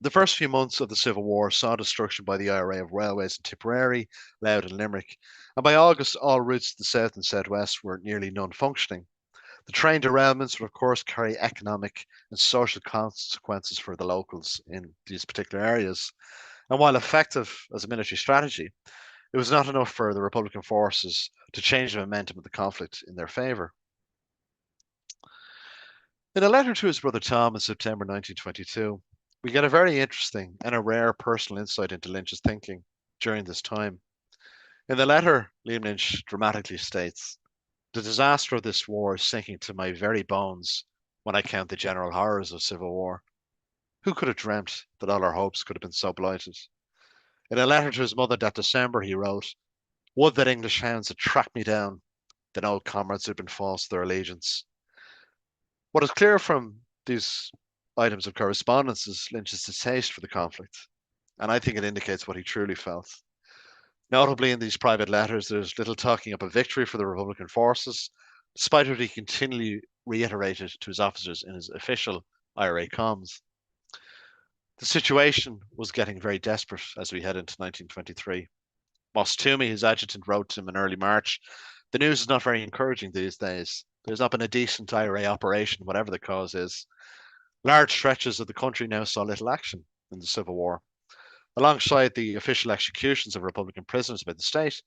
The first few months of the Civil War saw destruction by the IRA of railways in Tipperary, Louth, and Limerick, and by August, all routes to the south and southwest were nearly non functioning. The train derailments would, of course, carry economic and social consequences for the locals in these particular areas. And while effective as a military strategy, it was not enough for the Republican forces to change the momentum of the conflict in their favour. In a letter to his brother Tom in September 1922, we get a very interesting and a rare personal insight into Lynch's thinking during this time. In the letter, Liam Lynch dramatically states, "The disaster of this war is sinking to my very bones when I count the general horrors of civil war. Who could have dreamt that all our hopes could have been so blighted?" In a letter to his mother that December, he wrote, "Would that English hounds had tracked me down, then old comrades had been false to their allegiance." What is clear from these items of correspondence is Lynch's distaste for the conflict, and I think it indicates what he truly felt. Notably, in these private letters, there's little talking up a victory for the Republican forces, despite what he continually reiterated to his officers in his official IRA comms. The situation was getting very desperate as we head into 1923. Moss Toomey, his adjutant, wrote to him in early March, "The news is not very encouraging these days. There's not been a decent IRA operation, whatever the cause is. Large stretches of the country now saw little action in the Civil War. Alongside the official executions of Republican prisoners by the state,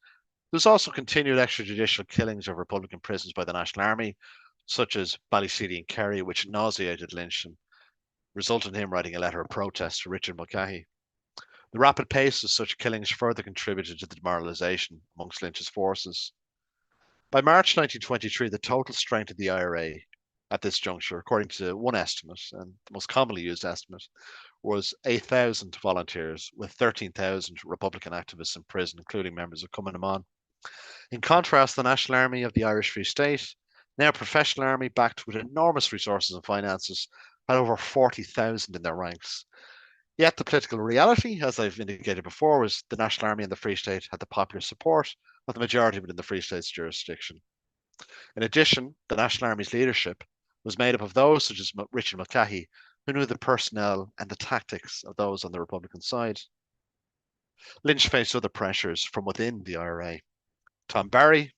there's also continued extrajudicial killings of Republican prisoners by the National Army, such as Ballyseedy and Kerry, which nauseated Lynch and resulted in him writing a letter of protest to Richard Mulcahy. The rapid pace of such killings further contributed to the demoralisation amongst Lynch's forces. By March 1923, the total strength of the IRA at this juncture, according to one estimate, and the most commonly used estimate, was 8,000 volunteers, with 13,000 Republican activists in prison, including members of Cumann na mBan. In contrast, the National Army of the Irish Free State, now a professional army backed with enormous resources and finances, had over 40,000 in their ranks. Yet the political reality, as I've indicated before, was the National Army and the Free State had the popular support of the majority within the Free State's jurisdiction. In addition, the National Army's leadership was made up of those such as Richard Mulcahy, who knew the personnel and the tactics of those on the Republican side. Lynch faced other pressures from within the IRA. Tom Barry,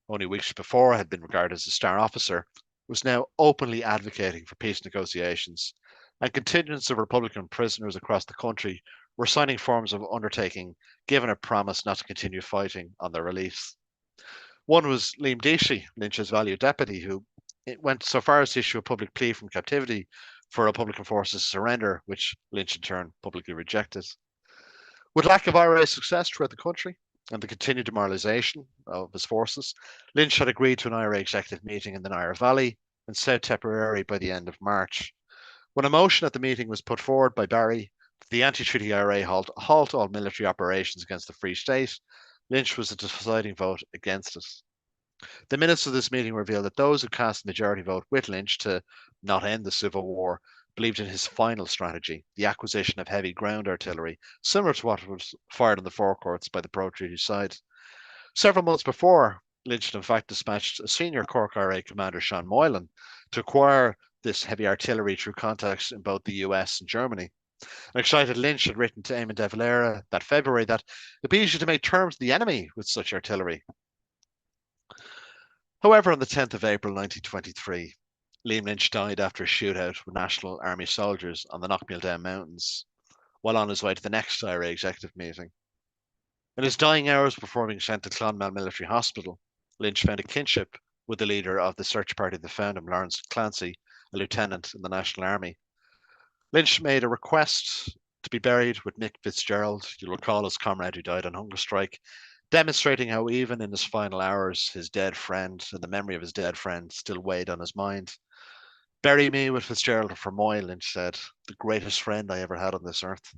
only weeks before had been regarded as a star officer, was now openly advocating for peace negotiations, and contingents of Republican prisoners across the country were signing forms of undertaking, given a promise not to continue fighting on their release. One was Liam Deasy, Lynch's valued deputy, who went so far as to issue a public plea from captivity for Republican forces to surrender, which Lynch in turn publicly rejected. With lack of IRA success throughout the country and the continued demoralisation of his forces, Lynch had agreed to an IRA executive meeting in the Nire Valley in South Tipperary by the end of March. When a motion at the meeting was put forward by Barry that the anti-treaty IRA halt all military operations against the Free State, Lynch was the deciding vote against it. The minutes of this meeting reveal that those who cast the majority vote with Lynch to not end the Civil War believed in his final strategy, the acquisition of heavy ground artillery, similar to what was fired on the forecourts by the pro-treaty side. Several months before, Lynch had in fact dispatched a senior Cork IRA commander, Sean Moylan, to acquire this heavy artillery through contacts in both the US and Germany. An excited Lynch had written to Eamon de Valera that February that it'd be easier to make terms with the enemy with such artillery. However, on the 10th of April 1923, Liam Lynch died after a shootout with National Army soldiers on the Knockmeal Down Mountains while on his way to the next IRA executive meeting. In his dying hours before being sent to Clonmel Military Hospital, Lynch found a kinship with the leader of the search party that found him, Lawrence Clancy, a lieutenant in the National Army. Lynch made a request to be buried with Nick Fitzgerald, you'll recall his comrade who died on hunger strike, demonstrating how even in his final hours, his dead friend and the memory of his dead friend still weighed on his mind. Bury me with Fitzgerald or Fermoy, Lynch said, the greatest friend I ever had on this earth.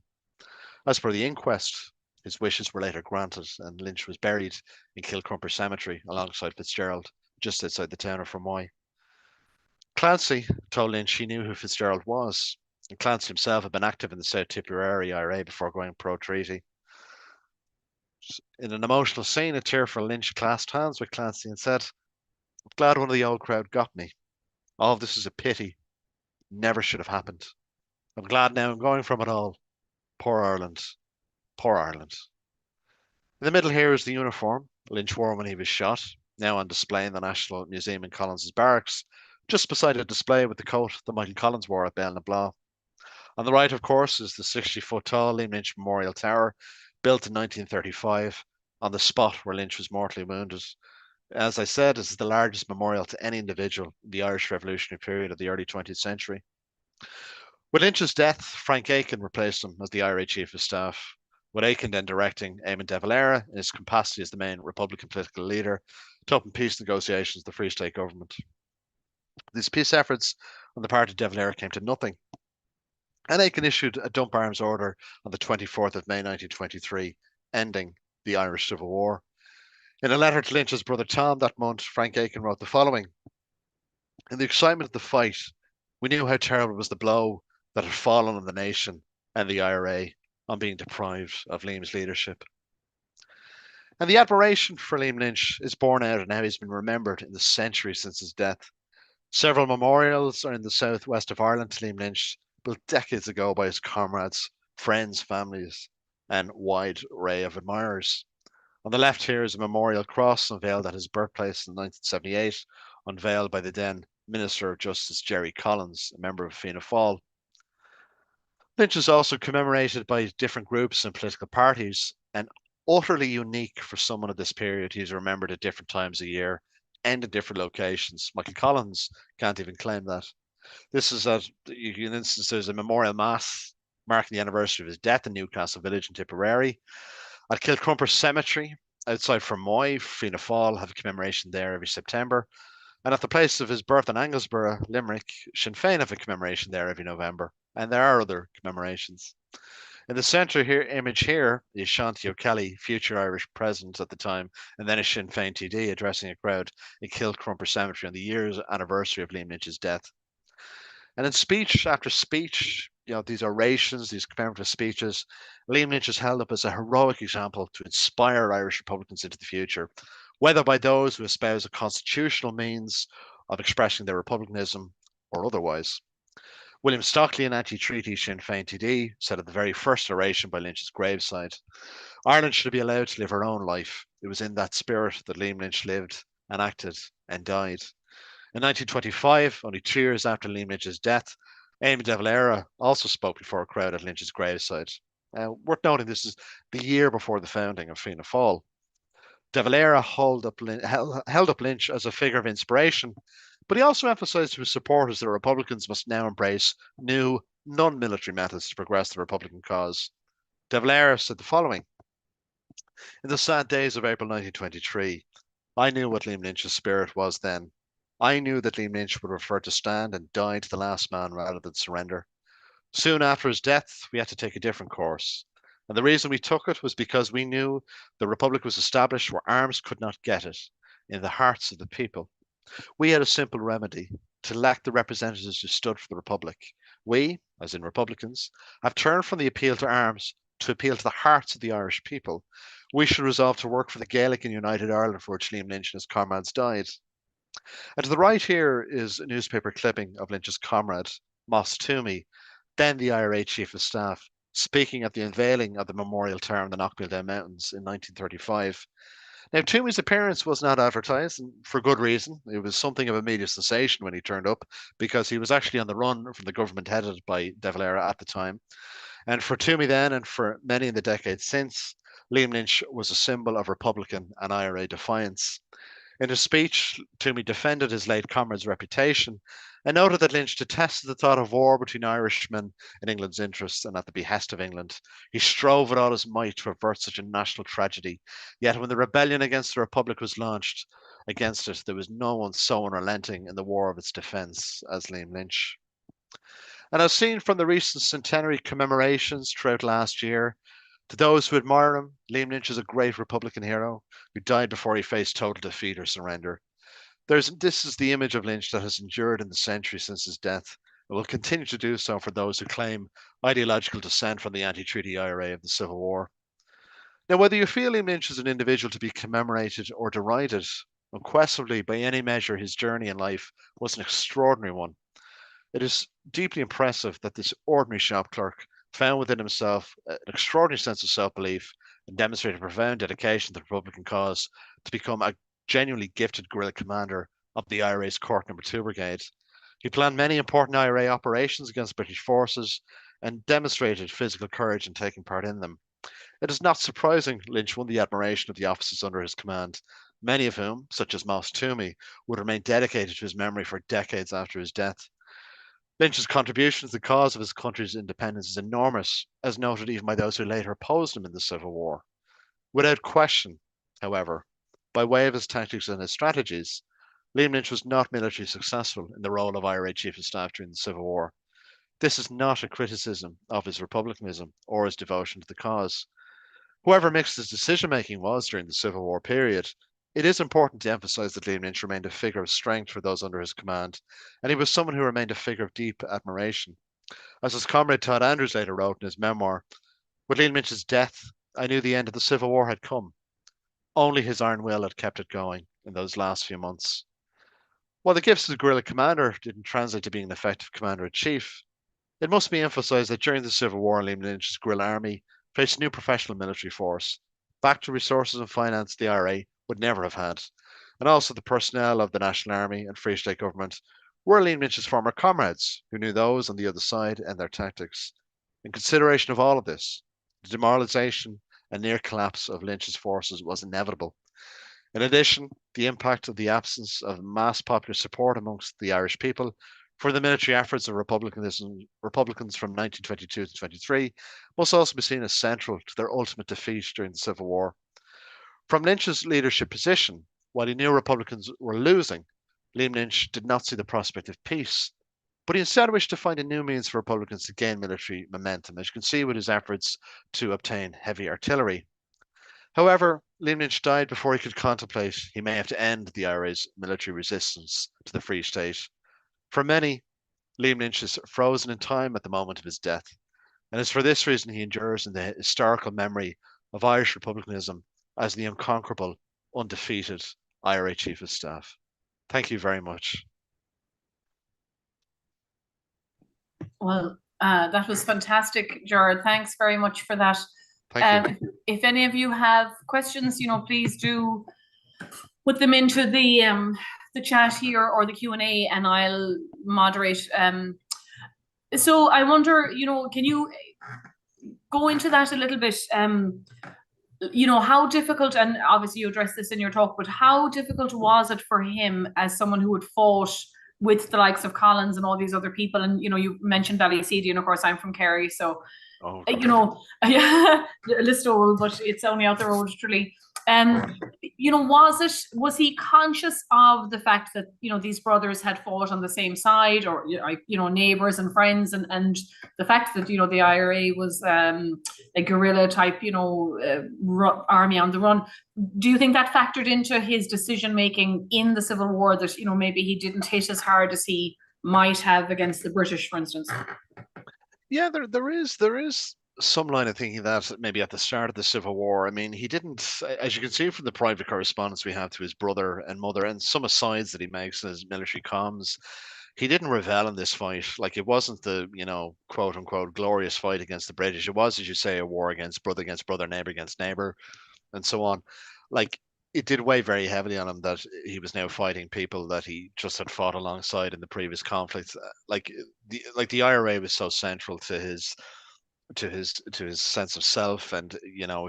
As per the inquest, his wishes were later granted, and Lynch was buried in Kilcrumper Cemetery alongside Fitzgerald, just outside the town of Fermoy. Clancy told Lynch he knew who Fitzgerald was, and Clancy himself had been active in the South Tipperary IRA before going pro-treaty. In an emotional scene, a tearful Lynch clasped hands with Clancy and said, I'm glad one of the old crowd got me. All of this is a pity. Never should have happened. I'm glad now I'm going from it all. Poor Ireland. Poor Ireland. In the middle here is the uniform Lynch wore when he was shot, now on display in the National Museum in Collins's barracks, just beside a display with the coat that Michael Collins wore at Bell-na-Blah. On the right, of course, is the 60-foot tall Liam Lynch Memorial Tower, built in 1935, on the spot where Lynch was mortally wounded. As I said, this is the largest memorial to any individual in the Irish Revolutionary period of the early 20th century. With Lynch's death, Frank Aiken replaced him as the IRA Chief of Staff, with Aiken then directing Eamon de Valera in his capacity as the main Republican political leader to open peace negotiations with the Free State government. These peace efforts on the part of de Valera came to nothing, and Aiken issued a dump arms order on the 24th of May 1923, ending the Irish Civil War. In a letter to Lynch's brother Tom that month, Frank Aiken wrote the following. In the excitement of the fight, we knew how terrible was the blow that had fallen on the nation and the IRA on being deprived of Liam's leadership. And the admiration for Liam Lynch is borne out in how he's been remembered in the centuries since his death. Several memorials are in the southwest of Ireland to Liam Lynch, built decades ago by his comrades, friends, families, and wide array of admirers. On the left here is a memorial cross unveiled at his birthplace in 1978, unveiled by the then Minister of Justice Gerry Collins, a member of Fianna Fáil. Lynch is also commemorated by different groups and political parties, and utterly unique for someone of this period. He's remembered at different times a year and in different locations. Michael Collins can't even claim that. This is at, in instance, there's a memorial mass marking the anniversary of his death in Newcastle Village in Tipperary. At Kilcrumper Cemetery, outside Fermoy, Fianna Fáil have a commemoration there every September. And at the place of his birth in Anglesborough, Limerick, Sinn Féin have a commemoration there every November. And there are other commemorations. In the centre here, image here is Shanti O'Kelly, future Irish president at the time, and then a Sinn Féin TD addressing a crowd in Kilcrumper Cemetery on the year's anniversary of Liam Lynch's death. And in speech after speech, these orations, these commemorative speeches, Liam Lynch is held up as a heroic example to inspire Irish Republicans into the future, whether by those who espouse a constitutional means of expressing their republicanism or otherwise. William Stockley, an anti-treaty Sinn Féin TD, said at the very first oration by Lynch's graveside, Ireland should be allowed to live her own life. It was in that spirit that Liam Lynch lived and acted and died. In 1925, only 2 years after Liam Lynch's death, Eamon de Valera also spoke before a crowd at Lynch's graveside. Worth noting, this is the year before the founding of Fianna Fáil. De Valera held up Lynch as a figure of inspiration, but he also emphasised to his supporters that Republicans must now embrace new, non-military methods to progress the Republican cause. De Valera said the following. In the sad days of April 1923, I knew what Liam Lynch's spirit was then. I knew that Liam Lynch would prefer to stand and die to the last man rather than surrender. Soon after his death, we had to take a different course. And the reason we took it was because we knew the Republic was established where arms could not get it, in the hearts of the people. We had a simple remedy, to elect the representatives who stood for the Republic. We, as in Republicans, have turned from the appeal to arms to appeal to the hearts of the Irish people. We should resolve to work for the Gaelic and United Ireland for which Liam Lynch and his comrades died. And to the right here is a newspaper clipping of Lynch's comrade, Moss Toomey, then the IRA Chief of Staff, speaking at the unveiling of the memorial tower in the Knockmeal Down Mountains in 1935. Now, Toomey's appearance was not advertised, and for good reason. It was something of a media sensation when he turned up because he was actually on the run from the government headed by De Valera at the time. And for Toomey then, and for many in the decades since, Liam Lynch was a symbol of Republican and IRA defiance. In his speech, Toomey defended his late comrade's reputation and noted that Lynch detested the thought of war between Irishmen in England's interests and at the behest of England. He strove with all his might to avert such a national tragedy. Yet when the rebellion against the Republic was launched against it, there was no one so unrelenting in the war of its defence as Liam Lynch. And as seen from the recent centenary commemorations throughout last year, to those who admire him, Liam Lynch is a great Republican hero who died before he faced total defeat or surrender. This is the image of Lynch that has endured in the century since his death and will continue to do so for those who claim ideological descent from the anti-treaty IRA of the Civil War. Now, whether you feel Liam Lynch is an individual to be commemorated or derided, unquestionably by any measure his journey in life was an extraordinary one. It is deeply impressive that this ordinary shop clerk found within himself an extraordinary sense of self-belief and demonstrated profound dedication to the Republican cause to become a genuinely gifted guerrilla commander of the IRA's Cork Number 2 Brigade. He planned many important IRA operations against British forces and demonstrated physical courage in taking part in them. It is not surprising Lynch won the admiration of the officers under his command, many of whom, such as Moss Toomey, would remain dedicated to his memory for decades after his death. Lynch's contribution to the cause of his country's independence is enormous, as noted even by those who later opposed him in the Civil War. Without question, however, by way of his tactics and his strategies, Liam Lynch was not militarily successful in the role of IRA Chief of Staff during the Civil War. This is not a criticism of his republicanism or his devotion to the cause. However mixed his decision making was during the Civil War period, it is important to emphasise that Liam Lynch remained a figure of strength for those under his command, and he was someone who remained a figure of deep admiration. As his comrade Todd Andrews later wrote in his memoir, with Liam Lynch's death, I knew the end of the Civil War had come. Only his iron will had kept it going in those last few months. While the gifts of the guerrilla commander didn't translate to being an effective commander-in-chief, it must be emphasised that during the Civil War, Liam Lynch's guerrilla army faced a new professional military force, backed to resources and finance the IRA would never have had, and also the personnel of the National Army and Free State government were Liam Lynch's former comrades, who knew those on the other side and their tactics. In consideration of all of this, the demoralisation and near collapse of Lynch's forces was inevitable. In addition, the impact of the absence of mass popular support amongst the Irish people for the military efforts of Republicans from 1922 to 23 must also be seen as central to their ultimate defeat during the Civil War. From Lynch's leadership position, while he knew Republicans were losing, Liam Lynch did not see the prospect of peace, but he instead wished to find a new means for Republicans to gain military momentum, as you can see with his efforts to obtain heavy artillery. However, Liam Lynch died before he could contemplate he may have to end the IRA's military resistance to the Free State. For many, Liam Lynch is frozen in time at the moment of his death, and it's for this reason he endures in the historical memory of Irish republicanism as the unconquerable, undefeated IRA Chief of Staff. Thank you very much. Well, that was fantastic, Gerard. Thanks very much for that. Thank you. If any of you have questions, please do put them into the chat here or the Q&A, and I'll moderate. So I wonder, can you go into that a little bit? How difficult, and obviously you addressed this in your talk, but how difficult was it for him as someone who had fought with the likes of Collins and all these other people? And, you mentioned Ballyseedy, and of course I'm from Kerry, so, yeah, Listowel, but it's only out the road, truly. Was he conscious of the fact that, these brothers had fought on the same side, or, neighbors and friends, and the fact that, the IRA was a guerrilla type, army on the run? Do you think that factored into his decision making in the Civil War, that, maybe he didn't hit as hard as he might have against the British, for instance? Yeah, there is some line of thinking that maybe at the start of the Civil War, I mean, he didn't, as you can see from the private correspondence we have to his brother and mother and some asides that he makes in his military comms, he didn't revel in this fight. Like, it wasn't the, quote unquote, glorious fight against the British. It was, as you say, a war against brother, neighbor against neighbor, and so on. Like, it did weigh very heavily on him that he was now fighting people that he just had fought alongside in the previous conflicts. Like the IRA was so central to his sense of self, and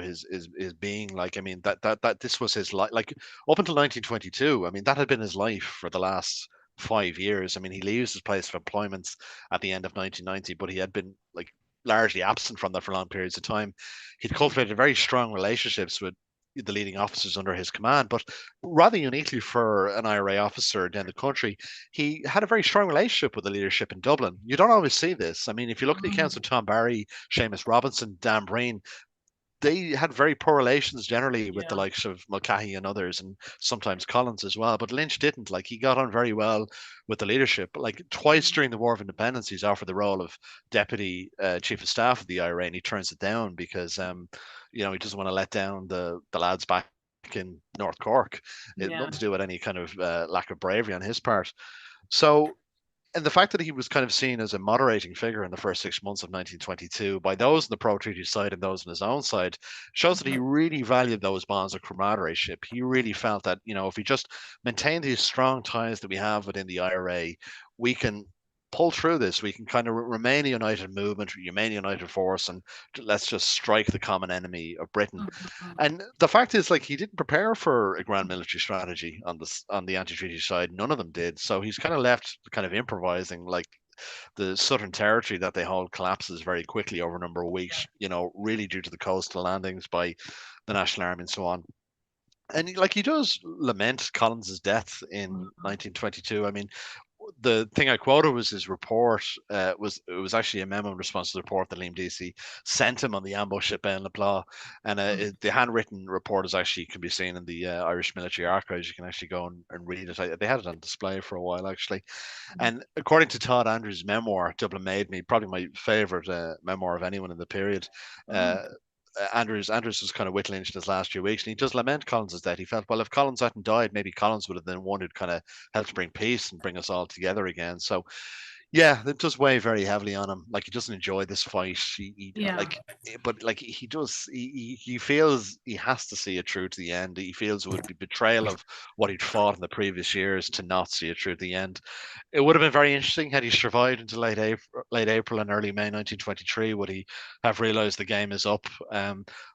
his being. Like, I mean, that this was his life. Like, up until 1922, I mean, that had been his life for the last 5 years. I mean, he leaves his place of employment at the end of 1990, but he had been like largely absent from that for long periods of time. He'd cultivated very strong relationships with the leading officers under his command, but rather uniquely for an IRA officer down the country, he had a very strong relationship with the leadership in Dublin. You don't always see this. I mean, if you look at the accounts of Tom Barry, Seamus Robinson, Dan Breen, they had very poor relations generally with the Yeah. likes of Mulcahy and others, and sometimes Collins as well. But Lynch didn't. Like, he got on very well with the leadership. Like, twice during the War of Independence, he's offered the role of deputy chief of staff of the IRA, and he turns it down because he doesn't want to let down the lads back in North Cork. It had Yeah. nothing to do with any kind of lack of bravery on his part. So, and the fact that he was kind of seen as a moderating figure in the first 6 months of 1922 by those on the pro-treaty side and those on his own side shows that he Mhm. really valued those bonds of camaraderie. He really felt that, if we just maintain these strong ties that we have within the IRA, we can pull through this. We can kind of remain a united movement, remain a united force, and let's just strike the common enemy of Britain. Mhm. And the fact is, like, he didn't prepare for a grand military strategy on the anti-treaty side. None of them did. So he's kind of left kind of improvising. Like, the southern territory that they hold collapses very quickly over a number of weeks. Really due to the coastal landings by the National Army and so on. And like, he does lament Collins's death in Mhm. 1922. I mean, the thing I quoted was his report. It was actually a memo in response to the report that Liam Deasy sent him on the ambush at Ben Blah, and the handwritten report is actually can be seen in the Irish Military Archives. You can actually go and read it. They had it on display for a while actually, Mhm. and according to Todd Andrews' memoir, Dublin Made Me, probably my favorite memoir of anyone in the period. Mhm. Uh, Andrews was kind of with Lynch in his last few weeks, and he does lament Collins' death. He felt, well, if Collins hadn't died, maybe Collins would have been one who'd kind of helped bring peace and bring us all together again. So yeah, it does weigh very heavily on him. Like, he doesn't enjoy this fight. Yeah. But like, he does. He feels he has to see it through to the end. He feels it would be betrayal of what he'd fought in the previous years to not see it through to the end. It would have been very interesting had he survived until late April and early May 1923. Would he have realised the game is up?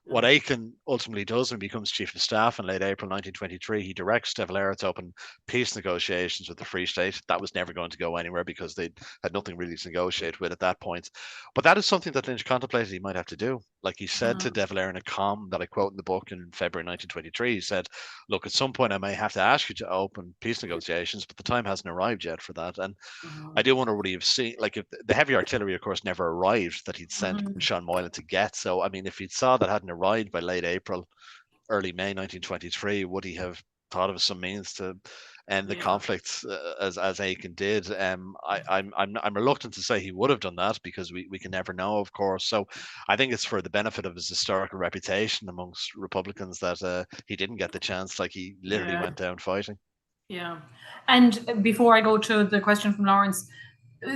What Aiken ultimately does when he becomes chief of staff in late April 1923, he directs De Valera to open peace negotiations with the Free State. That was never going to go anywhere because they had nothing really to negotiate with at that point. But that is something that Lynch contemplated he might have to do. Like, he said to Mhm. De Valera in a column that I quote in the book in February 1923, he said, look, at some point I may have to ask you to open peace negotiations, but the time hasn't arrived yet for that. And I Mhm. do wonder would he have seen, like, if the heavy artillery, of course, never arrived that he'd sent Mhm. Sean Moylan to get. So, I mean, if he'd saw that hadn't arrived by late April, early May 1923, would he have thought of some means to end the Yeah. conflict as Aiken did? I'm reluctant to say he would have done that because we can never know, of course. So I think it's for the benefit of his historical reputation amongst Republicans that he didn't get the chance. Like, he literally Yeah. went down fighting. Yeah. And before I go to the question from Lawrence,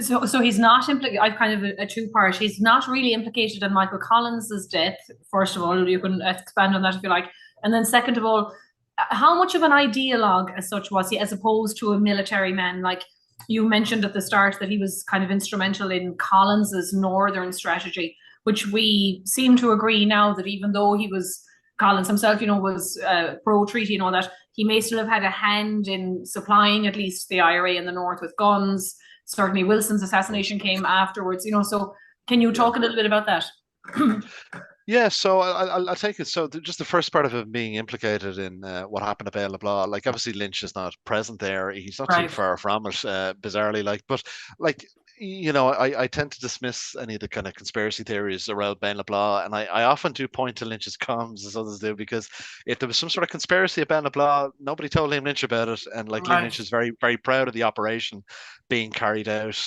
so he's not implicated. I've kind of a two-part. He's not really implicated in Michael Collins's death. First of all, you can expand on that if you like. And then second of all, how much of an ideologue as such was he, as opposed to a military man? Like you mentioned at the start that he was kind of instrumental in Collins's northern strategy, which we seem to agree now that even though he was Collins himself, was pro-treaty and all that, he may still have had a hand in supplying at least the IRA in the north with guns. Certainly, Wilson's assassination came afterwards. So can you Yeah. talk a little bit about that? Yeah, so I'll take it. So just the first part of him being implicated in what happened at Bale Blah, like, obviously Lynch is not present there. He's not too Right. far from it, bizarrely. Like, but like, I tend to dismiss any of the kind of conspiracy theories around Ben LeBlanc, and I often do point to Lynch's comms as others do, because if there was some sort of conspiracy at Ben LeBlanc, nobody told Liam Lynch about it, and like, Liam Right. Lynch is very, very proud of the operation being carried out.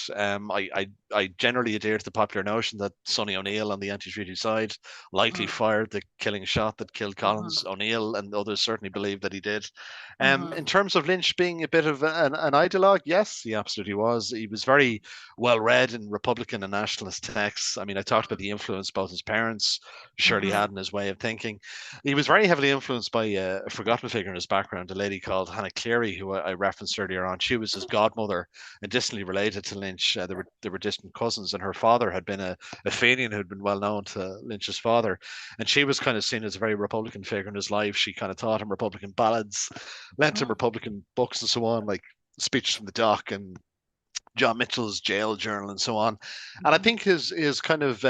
I generally adhere to the popular notion that Sonny O'Neill on the anti-treaty side likely Mm-hmm. fired the killing shot that killed Mm-hmm. Collins. O'Neill and others certainly believe that he did. Mm-hmm. In terms of Lynch being a bit of an ideologue, yes, he absolutely was. He was very well read in Republican and nationalist texts. I mean, I talked about the influence both his parents surely Mm-hmm. had in his way of thinking. He was very heavily influenced by a forgotten figure in his background, a lady called Hannah Cleary, who I referenced earlier on. She was his godmother and distantly related to Lynch. They were distant cousins, and her father had been a Fenian who'd been well known to Lynch's father, and she was kind of seen as a very Republican figure in his life. She kind of taught him Republican ballads, lent him Republican books and so on, like Speeches from the Dock and John Mitchell's jail journal and so on. And I Mm-hmm. think his kind of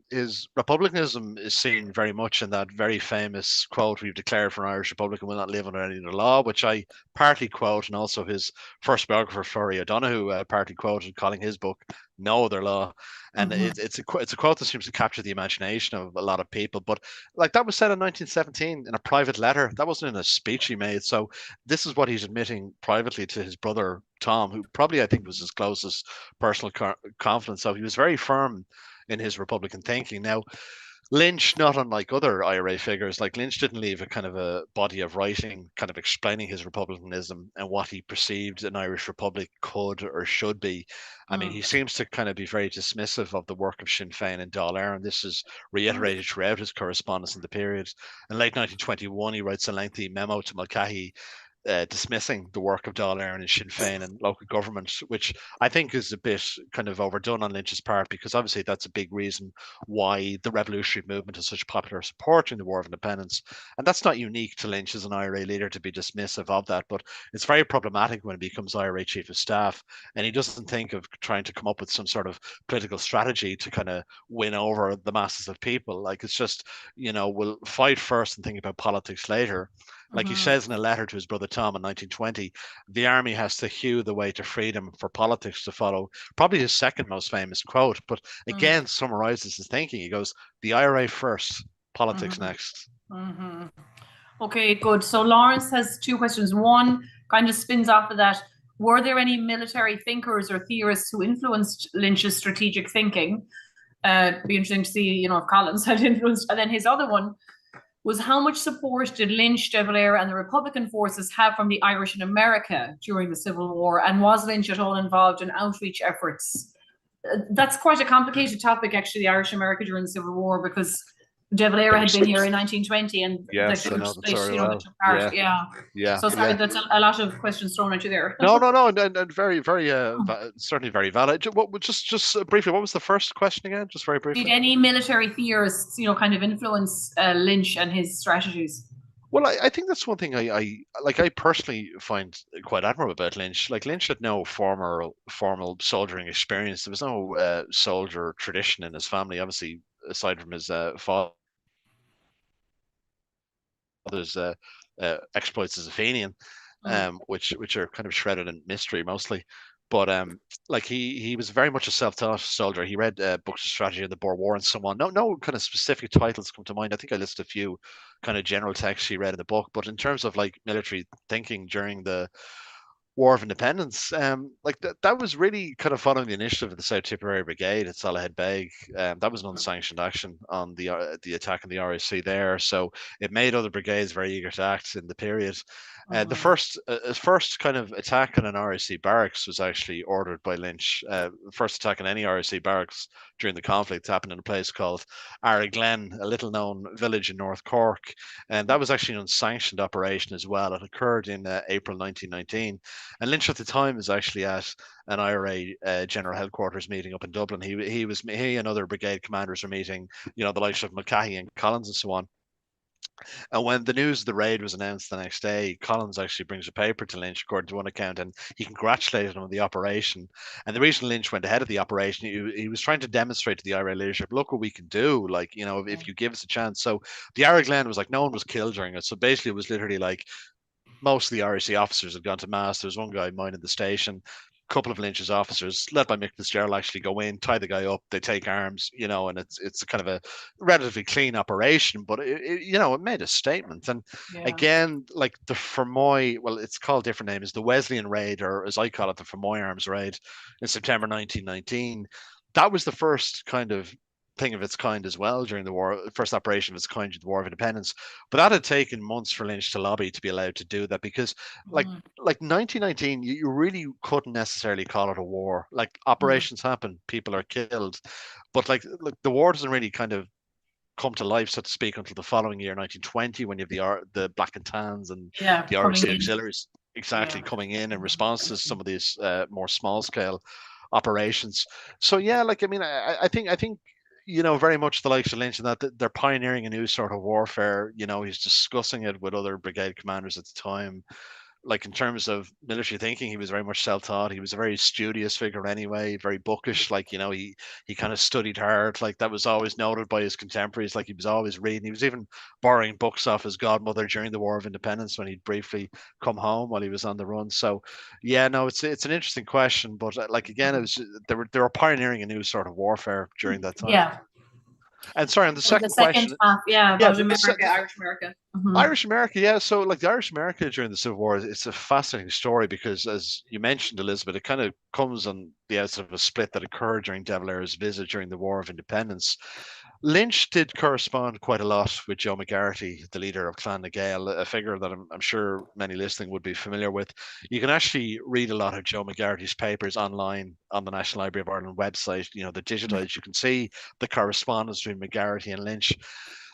his republicanism is seen very much in that very famous quote, "We've declared for an Irish Republican will not live under any other law," which I partly quote, and also his first biographer Florrie O'Donoghue partly quoted, calling his book "No Other Law." And Mm-hmm. it's a quote that seems to capture the imagination of a lot of people. But like that was said in 1917 in a private letter. That wasn't in a speech he made. So this is what he's admitting privately to his brother Tom, who probably I think was his closest personal confidant. So he was very firm in his Republican thinking. Now, Lynch, not unlike other IRA figures, like Lynch didn't leave a kind of a body of writing, kind of explaining his republicanism and what he perceived an Irish republic could or should be. I mean, he seems to kind of be very dismissive of the work of Sinn Féin and Dáil Éireann. This is reiterated throughout his correspondence in the period. In late 1921, he writes a lengthy memo to Mulcahy dismissing the work of Dáil Éireann and Sinn Féin and local government, which I think is a bit kind of overdone on Lynch's part, because obviously that's a big reason why the revolutionary movement has such popular support during the War of Independence. And that's not unique to Lynch as an IRA leader to be dismissive of that, but it's very problematic when he becomes IRA chief of staff and he doesn't think of trying to come up with some sort of political strategy to kind of win over the masses of people. Like it's just, we'll fight first and think about politics later. Like he Mm-hmm. says in a letter to his brother Tom in 1920, the army has to hew the way to freedom for politics to follow. Probably his second most famous quote, but again summarizes his thinking. He goes, "The IRA first, politics Mm-hmm. next." Mm-hmm. Okay, good. So Lawrence has two questions. One kind of spins off of that. Were there any military thinkers or theorists who influenced Lynch's strategic thinking? Be interesting to see, if Collins had influenced. And then his other one was, how much support did Lynch, De Valera, and the Republican forces have from the Irish in America during the Civil War? And was Lynch at all involved in outreach efforts? That's quite a complicated topic, actually, the Irish America during the Civil War, because De Valera had been here in 1920, and like Yes, I know that very they well. took part. Yeah, Yeah. yeah, So sorry, yeah. that's a lot of questions thrown at you there. No, no, no, and very, very, certainly very valid. Just briefly, what was the first question again? Just very Did briefly. any military theorists, kind of influence Lynch and his strategies? Well, I think that's one thing I personally find quite admirable about Lynch. Like Lynch had no formal soldiering experience. There was no soldier tradition in his family, obviously, aside from his father's exploits as a Fenian, Mm, which are kind of shrouded in mystery mostly. But like he was very much a self-taught soldier. He read books of strategy in the Boer War and so on. No kind of specific titles come to mind. I think I listed a few kind of general texts he read in the book. But in terms of like military thinking during the War of Independence, like that was really kind of following the initiative of the South Tipperary Brigade at Salahead Beg. That was an unsanctioned action on the attack on the RAC there, so it made other brigades very eager to act in the period. The mhm, first kind of attack on an RAC barracks was actually ordered by Lynch. First attack on any RAC barracks during the conflict happened in a place called Araglen, a little known village in North Cork, and that was actually an unsanctioned operation as well. It occurred in April 1919. And Lynch at the time was actually at an IRA general headquarters meeting up in Dublin. He and other brigade commanders were meeting, the likes of Mulcahy and Collins and so on. And when the news of the raid was announced the next day, Collins actually brings a paper to Lynch, according to one account, and he congratulated him on the operation. And the reason Lynch went ahead of the operation, he was trying to demonstrate to the IRA leadership, look what we can do, like, if you give us a chance. So the Ira Glen was like, no one was killed during it. So basically, it was literally like, most of the RAC officers had gone to mass. There was one guy minding the station. A couple of Lynch's officers, led by Mick Fitzgerald, actually go in, tie the guy up. They take arms, and it's kind of a relatively clean operation, but it made a statement. And yeah. again, like the Fermoy, well, it's called different names, the Wesleyan raid, or as I call it, the Fermoy Arms raid in September 1919. That was the first kind of thing of its kind as well during the war, first operation of its kind during the War of Independence. But that had taken months for Lynch to lobby to be allowed to do that, because like Mhm. 1919, you really couldn't necessarily call it a war. Like operations happen, people are killed, but like the war doesn't really kind of come to life, so to speak, until the following year, 1920, when you have the Black and Tans and Yeah, the coming ROC in. auxiliaries exactly Yeah. coming in response to some of these more small scale operations. So yeah, like I mean, I think very much the likes of Lynch, and that they're pioneering a new sort of warfare. He's discussing it with other brigade commanders at the time. Like in terms of military thinking, he was very much self-taught. He was a very studious figure anyway, very bookish. Like he kind of studied hard. Like that was always noted by his contemporaries. Like he was always reading. He was even borrowing books off his godmother during the War of Independence when he'd briefly come home while he was on the run. So yeah, no, it's an interesting question, but like again, it was they were pioneering a new sort of warfare during that time. Yeah. And sorry, on the So the second second question, half, yeah, yeah, about America, Irish America. Irish America, yeah. So, like the Irish America during the Civil War, it's a fascinating story because, as you mentioned, Elizabeth, it kind of comes on the outside of a split that occurred during De Valera's visit during the War of Independence. Lynch did correspond quite a lot with Joe McGarty, the leader of Clan na Gael, a figure that I'm sure many listening would be familiar with. You can actually read a lot of Joe McGarty's papers online on the National Library of Ireland website. They're digitized. You can see the correspondence between McGarty and Lynch.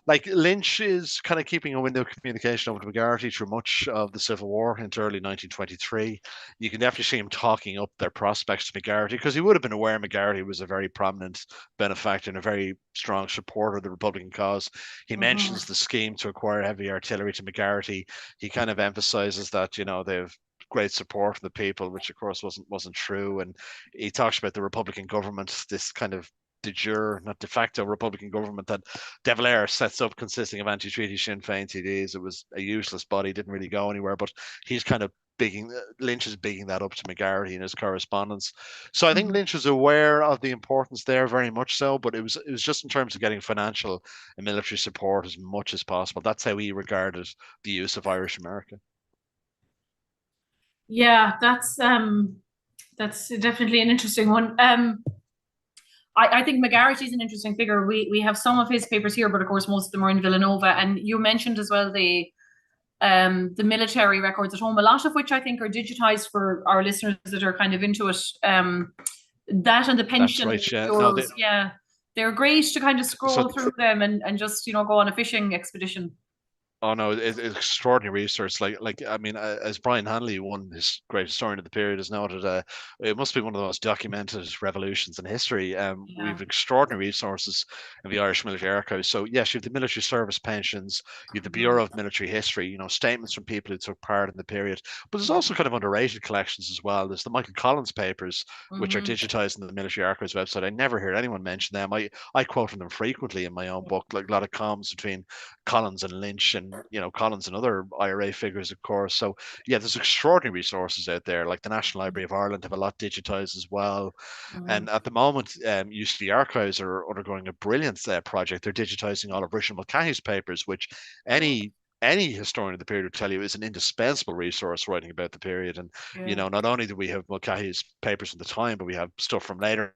Like Lynch is kind of keeping a window of communication over to McGarty through much of the Civil War into early 1923. You can definitely see him talking up their prospects to McGarty, because he would have been aware McGarty was a very prominent benefactor and a very strong supporter of the Republican cause. He mentions the scheme to acquire heavy artillery to McGarty. He kind of emphasizes that they've great support from the people, which of course wasn't true. And he talks about the Republican government, this kind of de jure, not de facto Republican government that De Valera sets up, consisting of anti-treaty Sinn Féin TDs. It was a useless body, didn't really go anywhere, but he's kind of Lynch is bigging that up to McGarty in his correspondence. So I think Lynch was aware of the importance there, very much so, but it was just in terms of getting financial and military support as much as possible. That's how he regarded the use of Irish America. Yeah, that's definitely an interesting one. I think McGarity is an interesting figure. We have some of his papers here, but of course most of them are in Villanova. And you mentioned as well the military records at home, a lot of which I think are digitized for our listeners that are kind of into it. That and the That's pension right. Yeah. No, bureaus, yeah, they're great to kind of so scroll through them and just go on a fishing expedition. Oh no, it's extraordinary research. Like I mean, as Brian Hanley, one his great historian of the period, has noted, it must be one of the most documented revolutions in history. Yeah. We've extraordinary resources in the Irish military archives. So yes, you have the military service pensions, you have the Bureau of Military History, statements from people who took part in the period. But there's also kind of underrated collections as well. There's the Michael Collins papers, which are digitized in the military archives website. I never hear anyone mention them. I quote them frequently in my own book, like a lot of comms between Collins and Lynch, and Collins and other IRA figures, of course. So yeah, there's extraordinary resources out there. Like the National Library of Ireland have a lot digitized as well. And at the moment, UCD Archives are undergoing a brilliant project. They're digitizing all of Richard Mulcahy's papers, which any historian of the period would tell you is an indispensable resource writing about the period. And not only do we have Mulcahy's papers from the time, but we have stuff from later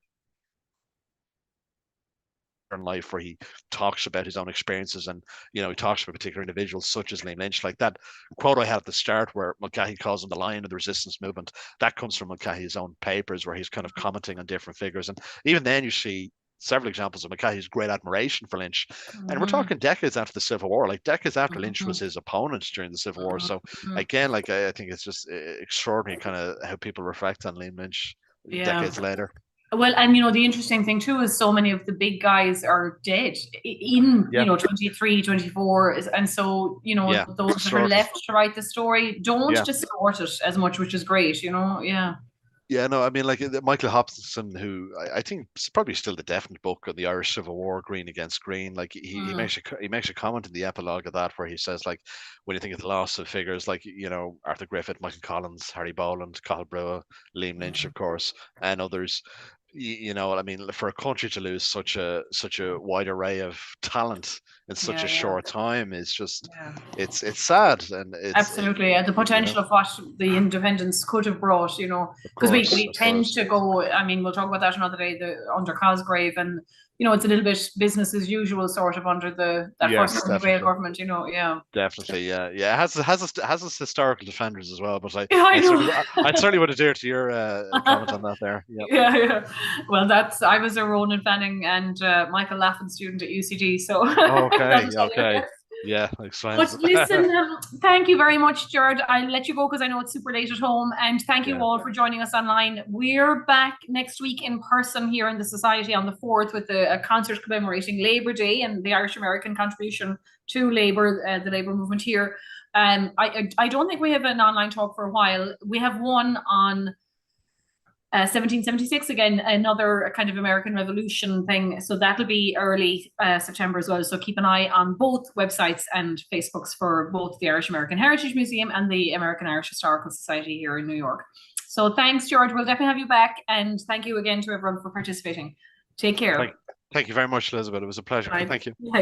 in life where he talks about his own experiences, and he talks about particular individuals such as Liam Lynch. Like that quote I had at the start where Mulcahy calls him the lion of the resistance movement, that comes from Mulcahy's own papers, where he's kind of commenting on different figures. And even then you see several examples of Mulcahy's great admiration for Lynch. And we're talking decades after the Civil War, like decades after Lynch was his opponent during the Civil War. So again, like I think it's just extraordinary kind of how people reflect on Liam Lynch decades later. Well, and the interesting thing too is so many of the big guys are dead in 23, 24, and so those that are left to write the story don't distort it as much, which is great. Yeah, no, I mean, like Michael Hobson, who I think is probably still the definite book on the Irish Civil War, Green Against Green. Like he makes a comment in the epilogue of that where he says, like, when you think of the loss of figures like Arthur Griffith, Michael Collins, Harry Boland, Cathal Brugha, Liam Lynch, of course, and others. I mean, for a country to lose such a wide array of talent in such a short time is just it's sad, and it's absolutely the potential of what the independence could have brought, because we tend to go. I mean, we'll talk about that another day. Under Cosgrave and it's a little bit business as usual sort of under that Yes, first Gael definitely. government, yeah. Definitely, yeah, yeah. It has its historical defenders as well, but Yeah, I I certainly, know. I certainly would adhere to your comment on that there. Yep. Yeah, yeah. Well, I was a Ronan Fanning and Michael Laffin student at UCD, so that Okay, was okay. hilarious. Yeah, But explains. listen, thank you very much, Gerard. I'll let you go because I know it's super late at home. And thank you Yeah, all for joining us online. We're back next week in person here in the Society on the 4th with a concert commemorating Labour Day and the Irish American contribution to Labour, the Labour movement here. I don't think we have an online talk for a while. We have one on 1776 again, another kind of American Revolution thing. So that'll be early September as well. So keep an eye on both websites and Facebooks for both the Irish American Heritage Museum and the American Irish Historical Society here in New York. So thanks, George. We'll definitely have you back. And thank you again to everyone for participating. Take care. thank you very much, Elizabeth. It was a pleasure. Bye. Thank you.